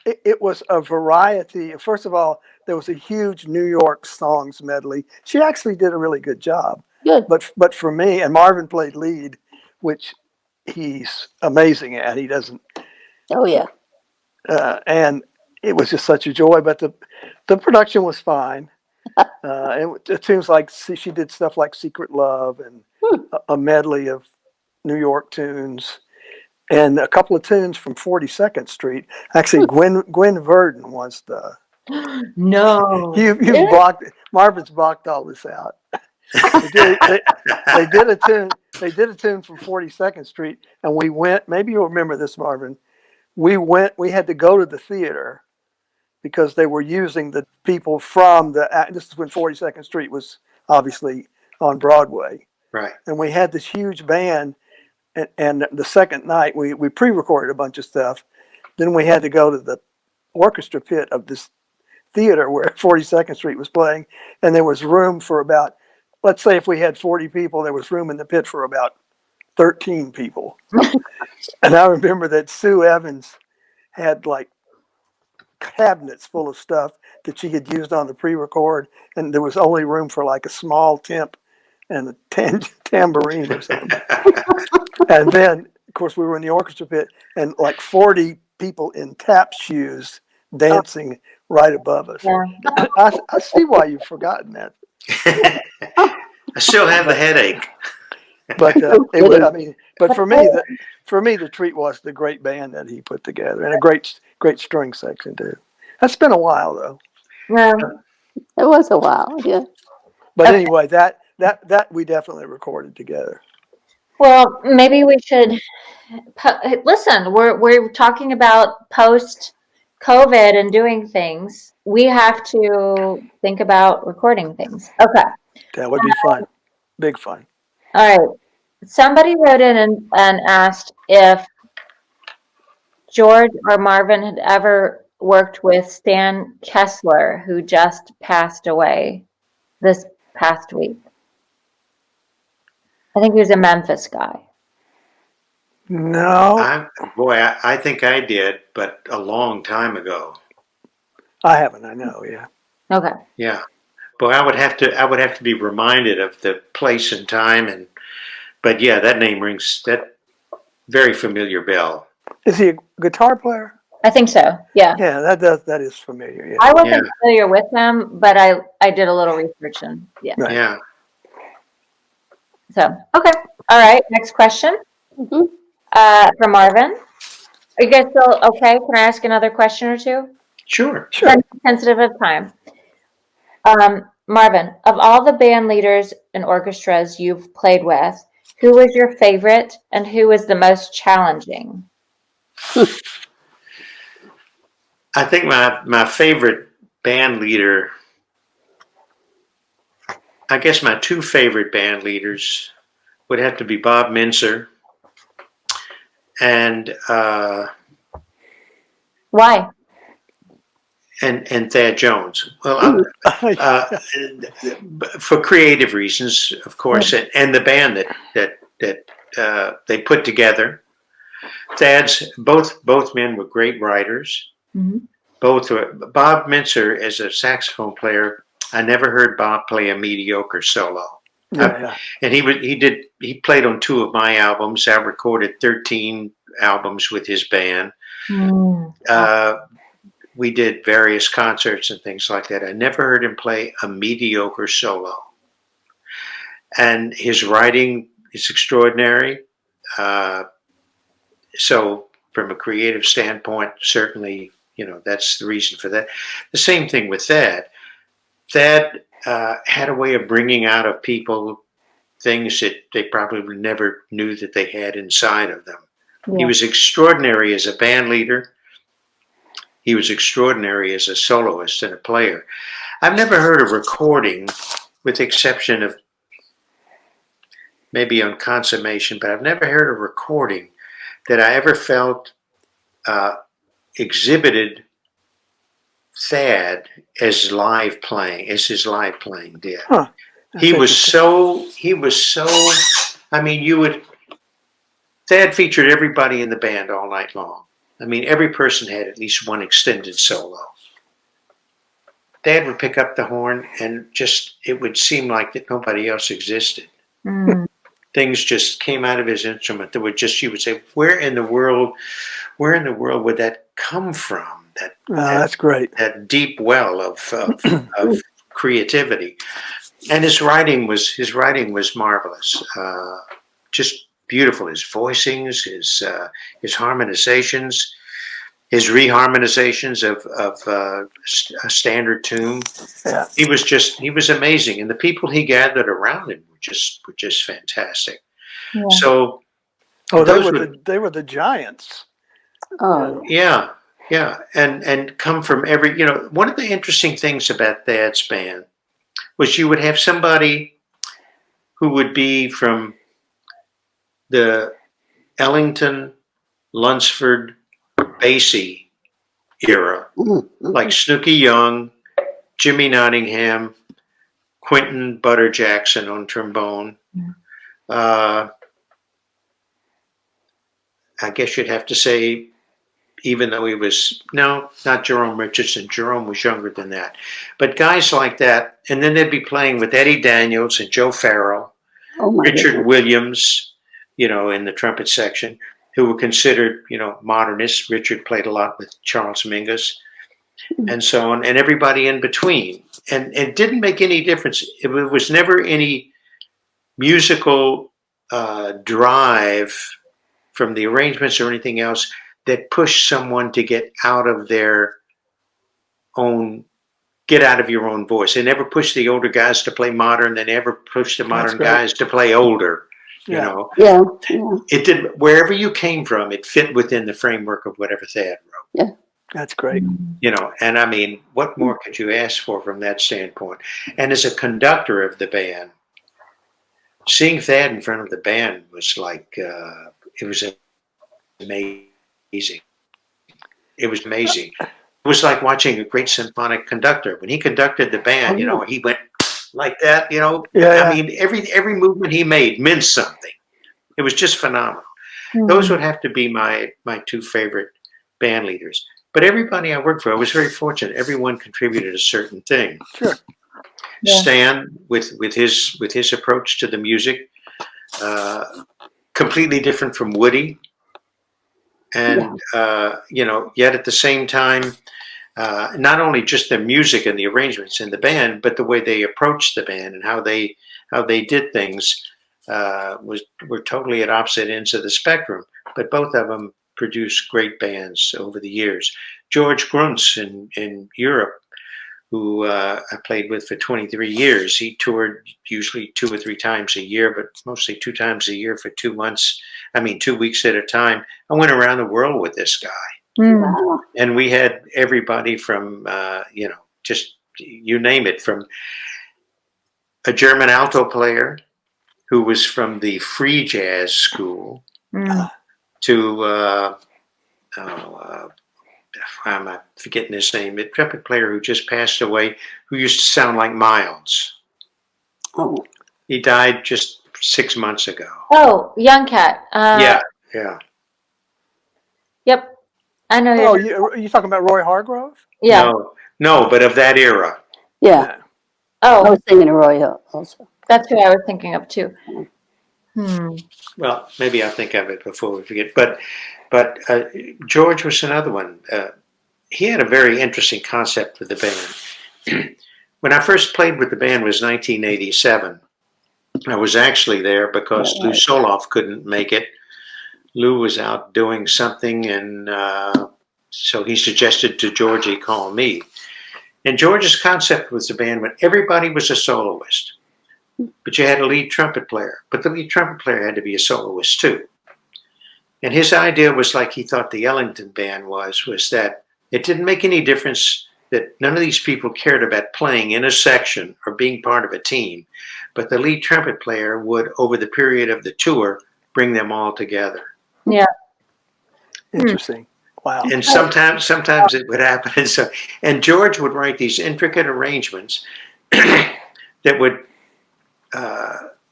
It was a variety. First of all, there was a huge New York songs medley. She actually did a really good job. Good. But for me, and Marvin played lead, which he's amazing at. He doesn't. Oh, yeah. And it was just such a joy. But the production was fine. And tunes like she did stuff like "Secret Love" and a medley of New York tunes, and a couple of tunes from 42nd Street. Actually, Gwen Verdon was the. No. You've blocked. Marvin's blocked all this out. They did a tune. They did a tune from 42nd Street, and we went. Maybe you'll remember this, Marvin. We went. We had to go to the theater because they were using the people from the. This is when 42nd Street was obviously on Broadway, Right. and we had this huge band. And the second night, we pre-recorded a bunch of stuff. Then we had to go to the orchestra pit of this theater where 42nd Street was playing, and there was room for about, let's say if we had 40 people, there was room in the pit for about 13 people. And I remember that Sue Evans had like cabinets full of stuff that she had used on the pre-record, and there was only room for like a small temp and a tambourine or something. And then, of course, we were in the orchestra pit, and like 40 people in tap shoes dancing right above us. Yeah. I see why you've forgotten that. I still have the headache. But I mean, but for me, the treat was the great band that he put together, and a great string section too. That's been a while though. Yeah. It was a while, yeah. But anyway, that we definitely recorded together. Well, maybe we should listen. We're talking about post-COVID and doing things. We have to think about recording things. Okay. That would be fun, big fun. All right. Somebody wrote in and asked if George or Marvin had ever worked with Stan Kessler, who just passed away this past week. I think he was a Memphis guy. No, I think I did, but a long time ago. I haven't. I know. Yeah. Okay. Yeah. Boy, I would have to be reminded of the place and time, but yeah, that name rings that very familiar bell. Is he a guitar player? I think so. Yeah. Yeah, that is familiar. Yeah. I wasn't familiar with him, but I did a little research and yeah. Right. Yeah. So okay. All right. Next question. From Marvin. Are you guys still okay? Can I ask another question or two? Sure. Sensitive of time. Marvin, of all the band leaders and orchestras you've played with, who was your favorite and who was the most challenging? I think my favorite band leader, I guess my two favorite band leaders would have to be Bob Mincer and Why? And Thad Jones. Well, for creative reasons, of course, and the band that they put together. Both men were great writers. Mm-hmm. Bob Mincer, as a saxophone player, I never heard Bob play a mediocre solo. And he played on 2 of my albums. I recorded 13 albums with his band. We did various concerts and things like that. I never heard him play a mediocre solo. And his writing is extraordinary. So from a creative standpoint, certainly, that's the reason for that. The same thing with Thad. Thad had a way of bringing out of people things that they probably never knew that they had inside of them. Yeah. He was extraordinary as a band leader. He was extraordinary as a soloist and a player. I've never heard a recording, with the exception of maybe on Consummation, but I've never heard a recording that I ever felt exhibited Thad as his live playing did. Huh. He was so, I mean, Thad featured everybody in the band all night long. I mean, every person had at least one extended solo. Dad would pick up the horn and it would seem like that nobody else existed. Things just came out of his instrument that you would say, where in the world would that come from? That's great. that deep well of creativity. And his writing was marvelous. Just beautiful. His voicings, his harmonizations, his reharmonizations of a standard tune. Yeah. He was amazing, and the people he gathered around him were just fantastic. Yeah. So, they were the giants. Oh, yeah, and come from every. One of the interesting things about Thad's band was you would have somebody who would be from the Ellington, Lunsford, Basie era, like Snooky Young, Jimmy Nottingham, Quentin Butter Jackson on trombone. I guess you'd have to say, even though he was, no, not Jerome Richardson. Jerome was younger than that. But guys like that, and then they'd be playing with Eddie Daniels and Joe Farrell, Richard goodness. Williams, in the trumpet section, who were considered, modernists. Richard played a lot with Charles Mingus and so on, and everybody in between. And it didn't make any difference. It was never any musical drive from the arrangements or anything else that pushed someone to get out of your own voice. They never pushed the older guys to play modern. They never pushed the modern guys to play older. Yeah. It did. Wherever you came from, it fit within the framework of whatever Thad wrote. Yeah. That's great. And I mean, what more could you ask for from that standpoint? And as a conductor of the band, seeing Thad in front of the band was like, it was amazing. It was amazing. It was like watching a great symphonic conductor. When he conducted the band, he went like that, I mean, every movement he made meant something. It was just phenomenal. Those would have to be my two favorite band leaders. But everybody I worked for, I was very fortunate. Everyone contributed a certain thing. Sure. Yeah. Stan, with his approach to the music, completely different from Woody. And, yet at the same time, not only just the music and the arrangements in the band, but the way they approached the band and how they did things were totally at opposite ends of the spectrum. But both of them produced great bands over the years. George Gruntz in Europe, who I played with for 23 years, he toured usually 2 or 3 times a year, but mostly 2 times a year for 2 months. 2 weeks at a time. I went around the world with this guy. Wow. And we had everybody from, just you name it, from a German alto player who was from the free jazz school to, I'm forgetting his name, a trumpet player who just passed away, who used to sound like Miles. Oh. He died just 6 months ago. Oh, Young Cat. Yeah. Yep. I know. Oh, you talking about Roy Hargrove? Yeah. No, but of that era. Yeah. I Oh, was thinking of Roy Hill also. that's who I was thinking of too. Well, maybe I'll think of it before we forget. But George was another one. He had a very interesting concept with the band. When I first played with the band was 1987. I was actually there because Lou Soloff couldn't make it. Lou was out doing something, and so he suggested to George he call me. And George's concept was the band when everybody was a soloist, but you had a lead trumpet player. But the lead trumpet player had to be a soloist too. And his idea was like he thought the Ellington band was that it didn't make any difference that none of these people cared about playing in a section or being part of a team, but the lead trumpet player would, over the period of the tour, bring them all together. Yeah. Interesting. Wow. And sometimes it would happen. And George would write these intricate arrangements that would,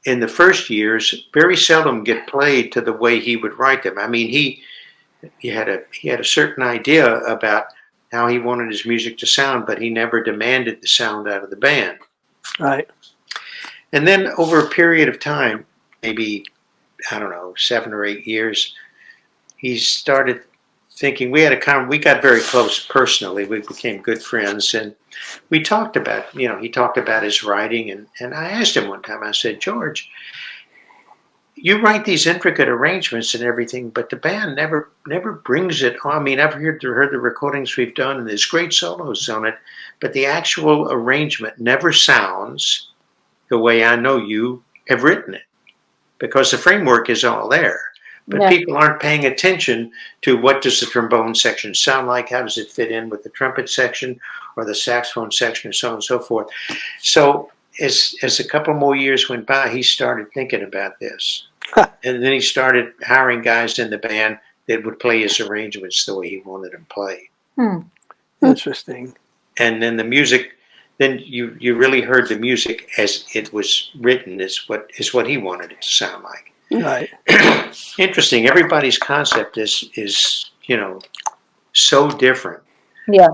in the first years, very seldom get played to the way he would write them. He had a certain idea about how he wanted his music to sound, but he never demanded the sound out of the band. Right. And then over a period of time, maybe, 7 or 8 years, he started thinking, we got very close personally. We became good friends, and we talked about, he talked about his writing, and I asked him one time, I said, George, you write these intricate arrangements and everything, but the band never brings it on. I mean, I've heard the recordings we've done, and there's great solos on it, but the actual arrangement never sounds the way I know you have written it, because the framework is all there. But people aren't paying attention to what does the trombone section sound like, how does it fit in with the trumpet section or the saxophone section, and so on and so forth. So as a couple more years went by, he started thinking about this. And then he started hiring guys in the band that would play his arrangements the way he wanted them played. Interesting. And then the music, then you really heard the music as it was written is what he wanted it to sound like. Right. Interesting. Everybody's concept is so different. Yeah.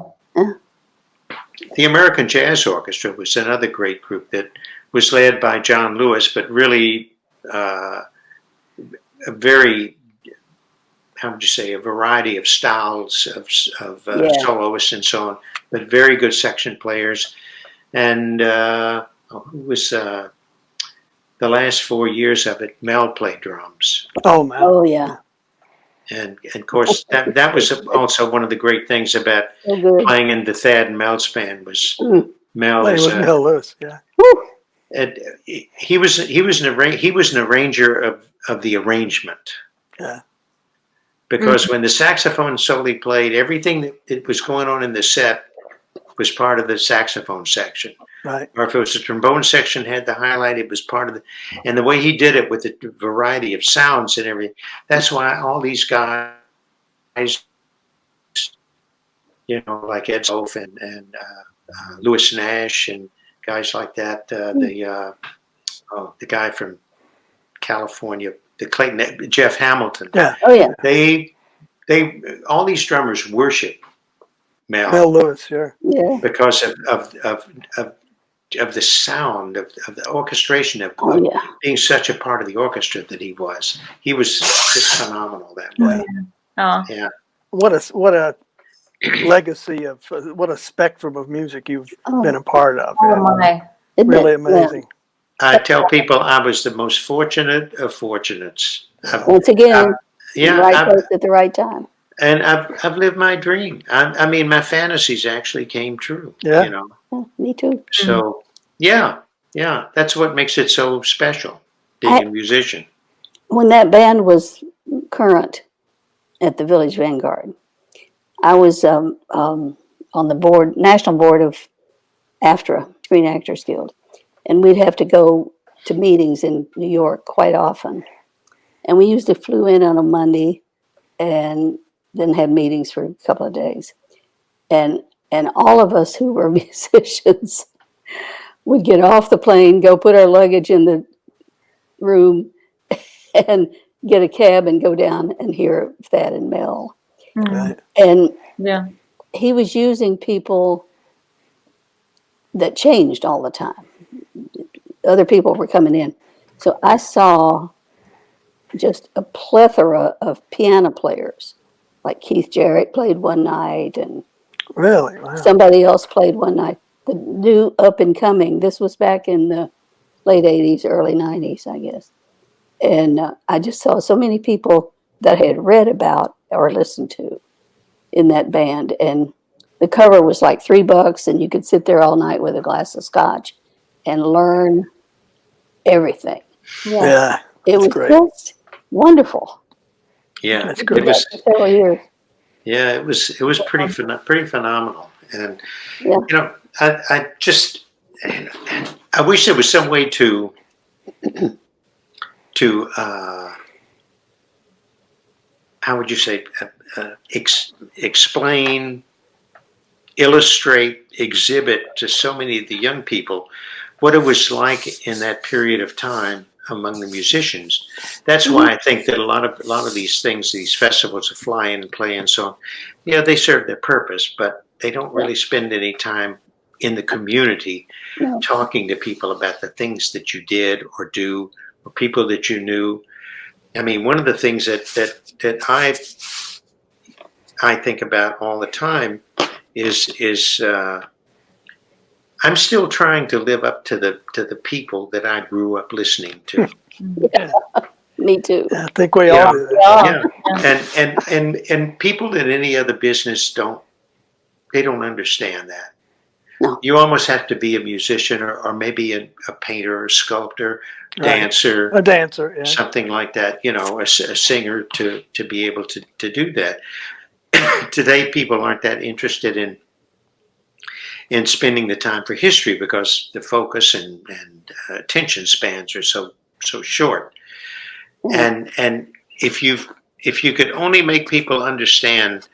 The American Jazz Orchestra was another great group that was led by John Lewis, but really a very, how would you say, a variety of styles of soloists and so on, but very good section players. And who was the last 4 years of it? Mel played drums. Oh, man. Oh, yeah. And of course, that was also one of the great things about playing in the Thad and Mel's band was Mel. It was Mel Lewis, yeah. He was an arranger of the arrangement. Yeah. Because when the saxophone solo played, everything that was going on in the set was part of the saxophone section. Right. Or if it was the trombone section had the highlight, it was part of the, and the way he did it with the variety of sounds and everything. That's why all these guys, like Ed Sof and Louis Nash and guys like that, the guy from California, the Clayton, Jeff Hamilton. Yeah. Oh, yeah. They all these drummers worship Mel Lewis, sure. Yeah. because of the sound of the orchestration of being such a part of the orchestra that he was. He was just phenomenal that way. Oh. Yeah. What a legacy of what a spectrum of music you've been a part of. Oh my! Really amazing. I tell people I was the most fortunate of fortunates. Once again, yeah, right place at the right time. And I've lived my dream. I mean, my fantasies actually came true. Yeah. Yeah, me too. So yeah, that's what makes it so special, being a musician. When that band was current at the Village Vanguard, I was on the board, national board of AFTRA, Screen Actors Guild, and we'd have to go to meetings in New York quite often. And we usually flew in on a Monday and then had meetings for a couple of days. And all of us who were musicians would get off the plane, go put our luggage in the room, and get a cab and go down and hear Thad and Mel. Right. And Yeah. he was using people that changed all the time. Other people were coming in. So I saw just a plethora of piano players. Like Keith Jarrett played one night, and Really? Wow. somebody else played one night. The new up and coming, this was back in the late 80s, early 90s, I guess. And I just saw so many people that I had read about or listened to in that band. And the cover was like $3, and you could sit there all night with a glass of scotch and learn everything. Yeah. It was great. just wonderful. Yeah, That's it great. was. For several years. Yeah, it was pretty phenomenal, and Yeah. I just I wish there was some way to how would you say explain, illustrate, exhibit to so many of the young people what it was like in that period of time among the musicians. That's why I think that a lot of these things, these festivals of fly in and play and so on, they serve their purpose, but they don't really spend any time in the community talking to people about the things that you did or do, or people that you knew. I mean, one of the things that I think about all the time is I'm still trying to live up to the people that I grew up listening to. Yeah. Me too. I think we all do that. Yeah, and people in any other business don't understand that. No. You almost have to be a musician or maybe a painter or sculptor, dancer, A dancer, yeah. something like that. A singer to be able to do that. Today, people aren't that interested in spending the time for history because the focus and attention spans are so short. And if you could only make people understand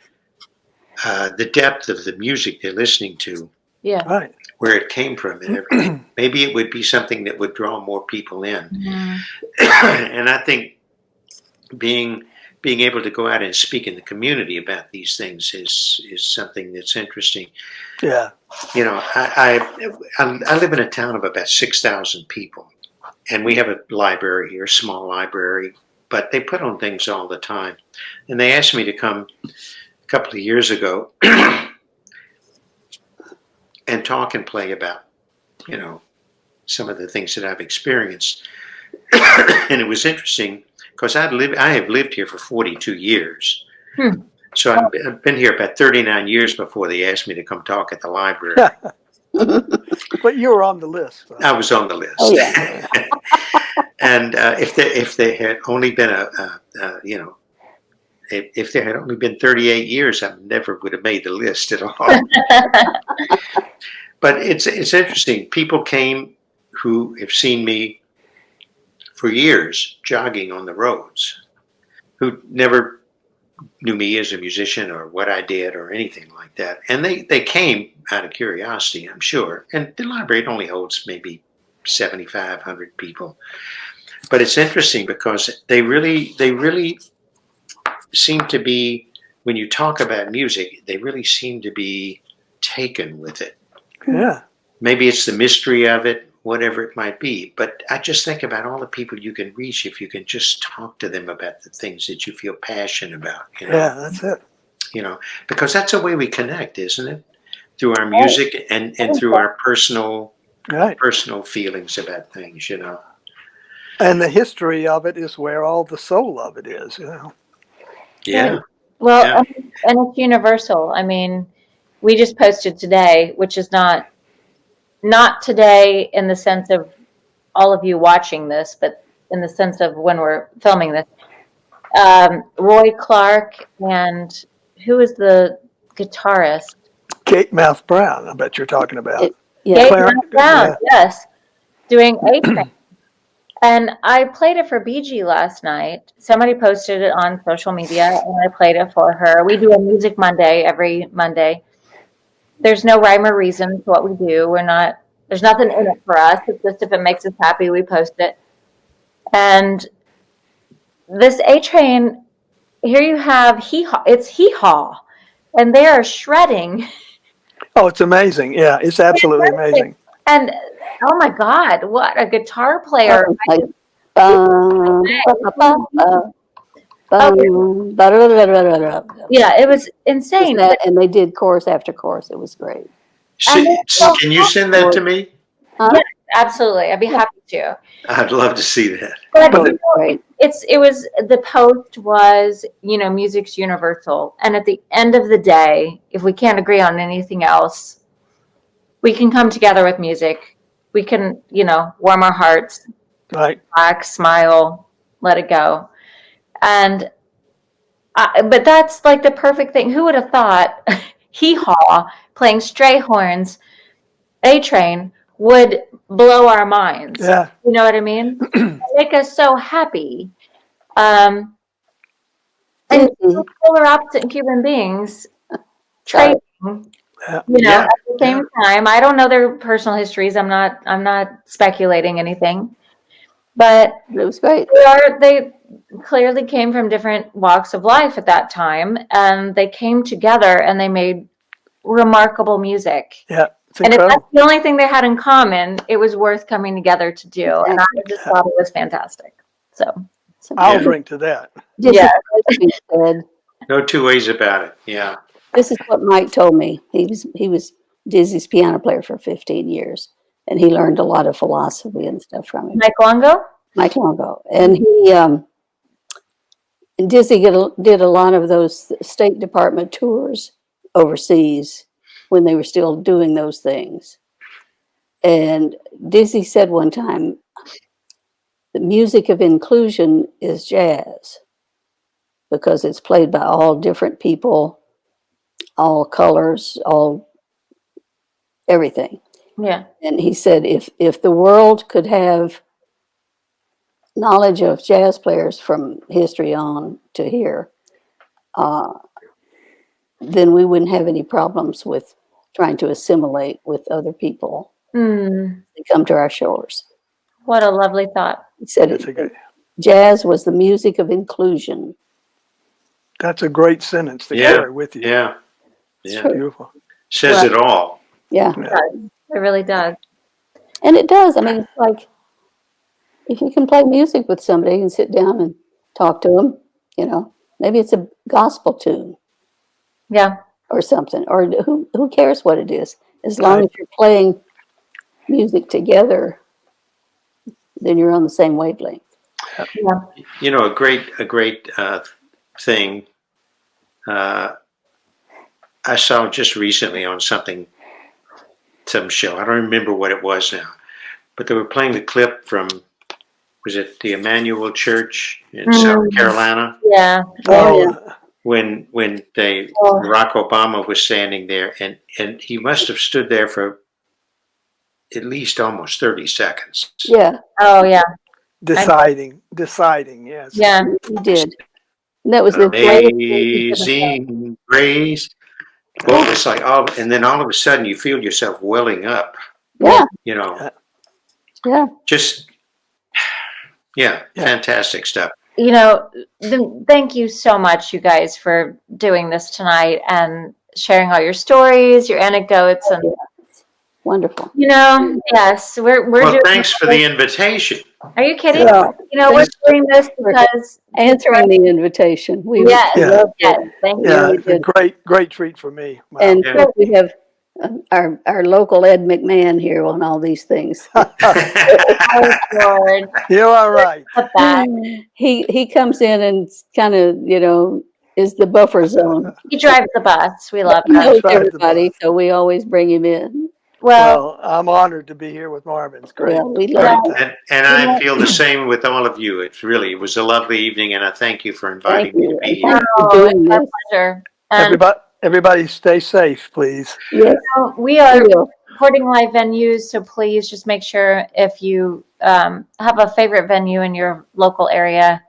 the depth of the music they're listening to, Right. where it came from and everything, maybe it would be something that would draw more people in. Mm-hmm. And I think being able to go out and speak in the community about these things is something that's interesting. Yeah. I live in a town of about 6,000 people, and we have a library here, a small library, but they put on things all the time. And they asked me to come a couple of years ago and talk and play about, some of the things that I've experienced. And it was interesting because I have lived here for 42 years. So I've been here about 39 years before they asked me to come talk at the library. But you were on the list. So. I was on the list. Oh, yeah. And if there had only been if there had only been 38 years, I never would have made the list at all. But it's interesting. People came who have seen me for years jogging on the roads, who never knew me as a musician or what I did or anything like that. And they came out of curiosity, I'm sure. And the library only holds maybe 7,500 people. But it's interesting because they really seem to be, when you talk about music, they really seem to be taken with it. Yeah. Maybe it's the mystery of it, whatever it might be. But I just think about all the people you can reach if you can just talk to them about the things that you feel passionate about. Yeah, that's it. Because that's the way we connect, isn't it? Through our music and through our personal feelings about things, And the history of it is where all the soul of it is, Yeah. Well, Yeah. and it's universal. I mean, we just posted today, which is not today in the sense of all of you watching this, but in the sense of when we're filming this. Roy Clark and who is the guitarist? Kate Mouth Brown, I bet you're talking about. Kate Mouth Brown, yes, doing A-Train. And I played it for Beegie last night. Somebody posted it on social media, and I played it for her. We do a Music Monday every Monday. There's no rhyme or reason to what we do. There's nothing in it for us. It's just if it makes us happy, we post it. And this A-Train, here you have it's hee-haw, and they are shredding. Oh, it's amazing. Yeah, it's absolutely amazing. And oh my God, what a guitar player. Yeah, it was insane. And they did chorus after chorus. It was great. Can you send that to me? Yeah, absolutely. I'd be happy to. I'd love to see that. But it was, the post was, music's universal. And at the end of the day, if we can't agree on anything else, we can come together with music. We can, warm our hearts, relax, smile, let it go. And, but that's like the perfect thing. Who would have thought hee-haw, playing stray horns, A-Train, would blow our minds? Yeah. You know what I mean? Make us so happy. And polar opposite human beings trading, at the same time. I don't know their personal histories. I'm not speculating anything. But it was great. They clearly came from different walks of life at that time, and they came together and they made remarkable music. Yeah. And if that's the only thing they had in common, it was worth coming together to do. And I just thought it was fantastic. So I'll drink to that. Just No two ways about it. Yeah. This is what Mike told me. He was Dizzy's piano player for 15 years, and he learned a lot of philosophy and stuff from him. Mike Longo? Mike Longo. And Dizzy did a lot of those State Department tours overseas when they were still doing those things. And Dizzy said one time, the music of inclusion is jazz because it's played by all different people, all colors, all everything. Yeah. And he said, if the world could have knowledge of jazz players from history on to here, then we wouldn't have any problems with trying to assimilate with other people that come to our shores. What a lovely thought. He said jazz was the music of inclusion. That's a great sentence to carry with you. Yeah. Yeah. Beautiful. Says it all. Yeah. It really does. And it does. I mean, it's like, if you can play music with somebody, you can sit down and talk to them, maybe it's a gospel tune. Yeah. Or something, or who cares what it is? As long as you're playing music together, then you're on the same wavelength. Yeah. A great thing I saw just recently on some show. I don't remember what it was now, but they were playing the clip from, was it the Emmanuel Church in South Carolina? Yeah. When Barack Obama was standing there, and he must have stood there for at least almost 30 seconds. Yeah. Oh, yeah. Deciding, yes. Yeah. He did. And that was the Amazing grace. Well, it's like, and then all of a sudden you feel yourself welling up. Yeah. Yeah. Just, fantastic stuff. Thank you so much, you guys, for doing this tonight and sharing all your stories, your anecdotes, and wonderful. Yes, we're doing. Thanks for the invitation. Are you kidding? Yeah. We're doing this because answering the invitation. Yes. Thank you. It's a great treat for me. Wow. And we have our local Ed McMahon here on all these things. Oh, Lord. You're all right. He comes in and kind of, is the buffer zone. He drives the bus. We love He knows that. everybody, so we always bring him in. Well, I'm honored to be here with Marvin. It's great. Well, we love it. And I feel the same with all of you. It was a lovely evening, and I thank you for inviting me to be here. Doing my this. pleasure. Everybody stay safe, please. Yes. We are recording live venues, so please just make sure if you have a favorite venue in your local area,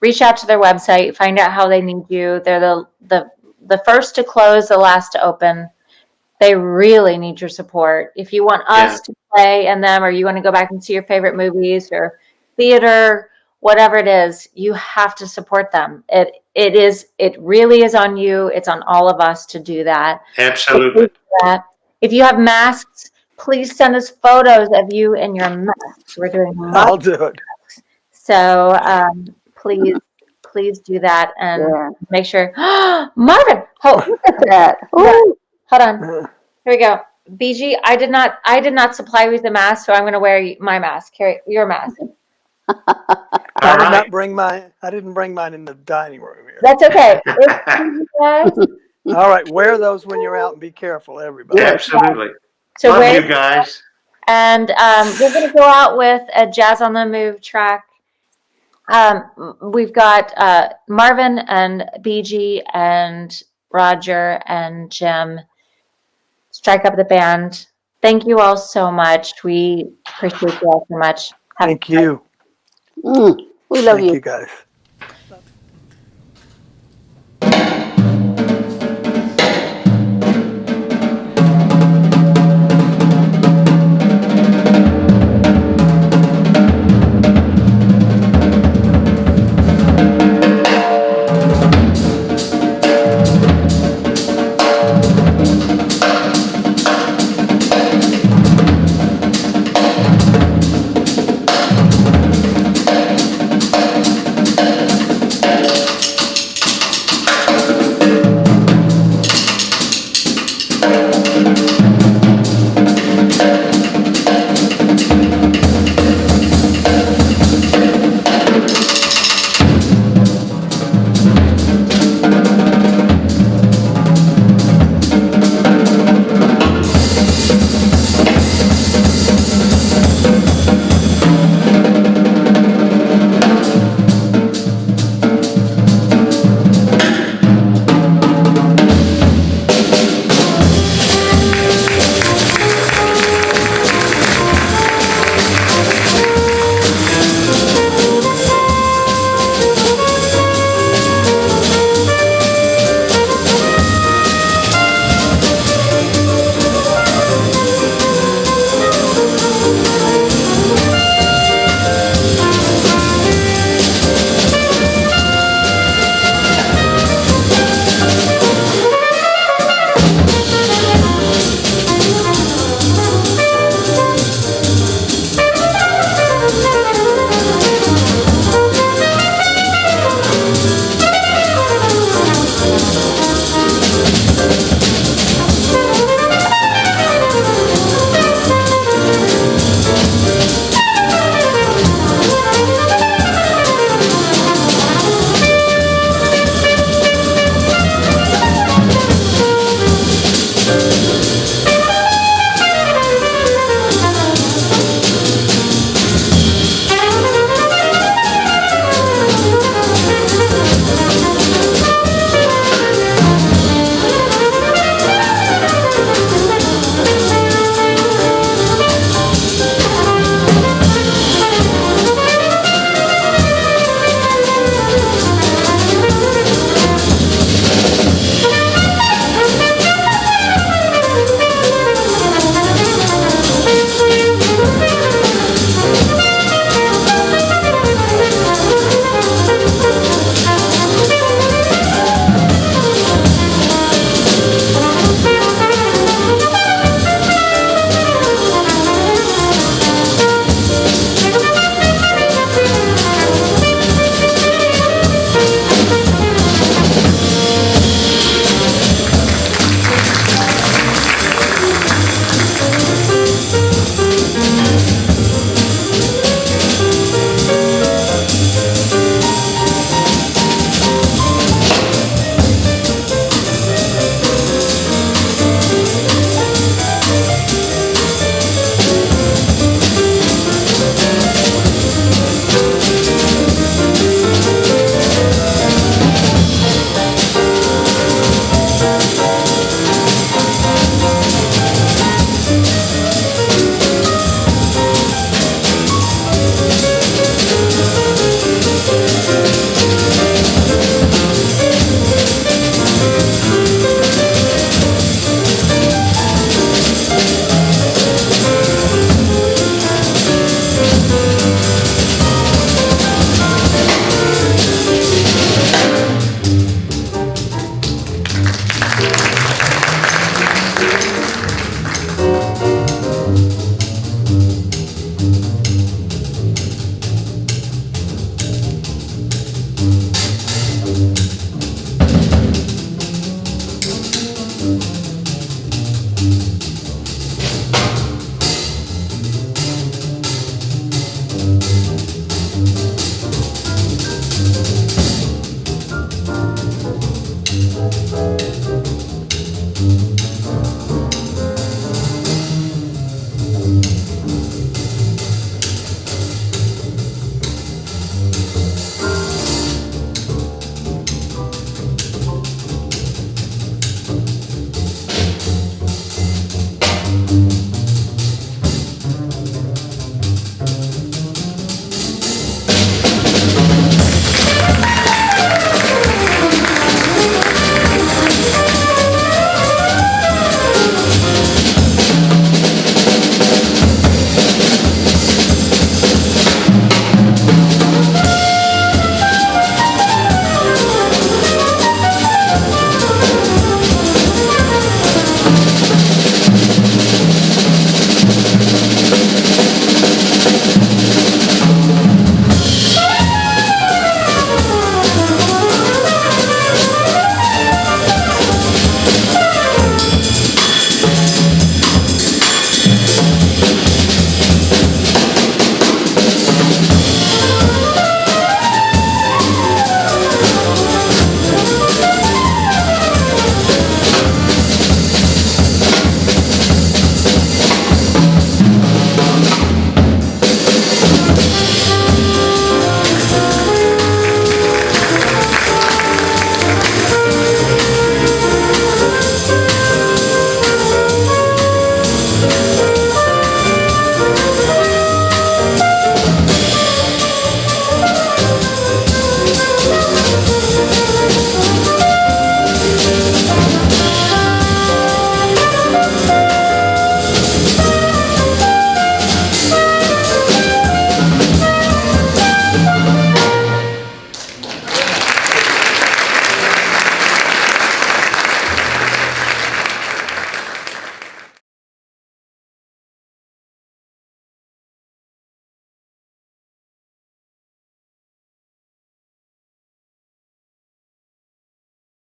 reach out to their website, find out how they need you. They're the first to close, the last to open. They really need your support. If you want us to play in them, or you want to go back and see your favorite movies or theater, whatever it is, you have to support them. It really is on you. It's on all of us to do that. Absolutely. If you have masks, please send us photos of you in your masks. We're doing masks. I'll do it. So please do that and make sure. Marvin, Look at that. hold on. Here we go. Beegie, I did not supply you with the mask, so I'm going to wear my mask. Here, your mask. I didn't bring mine in the dining room here. That's okay. All right, wear those when you're out and be careful, everybody. Absolutely. So love you guys. And we're going to go out with a Jazz on the Move track. We've got Marvin and BG and Roger and Jim. Strike up the band. Thank you all so much. We appreciate you all so much. Thank you. We love you. Thank you guys.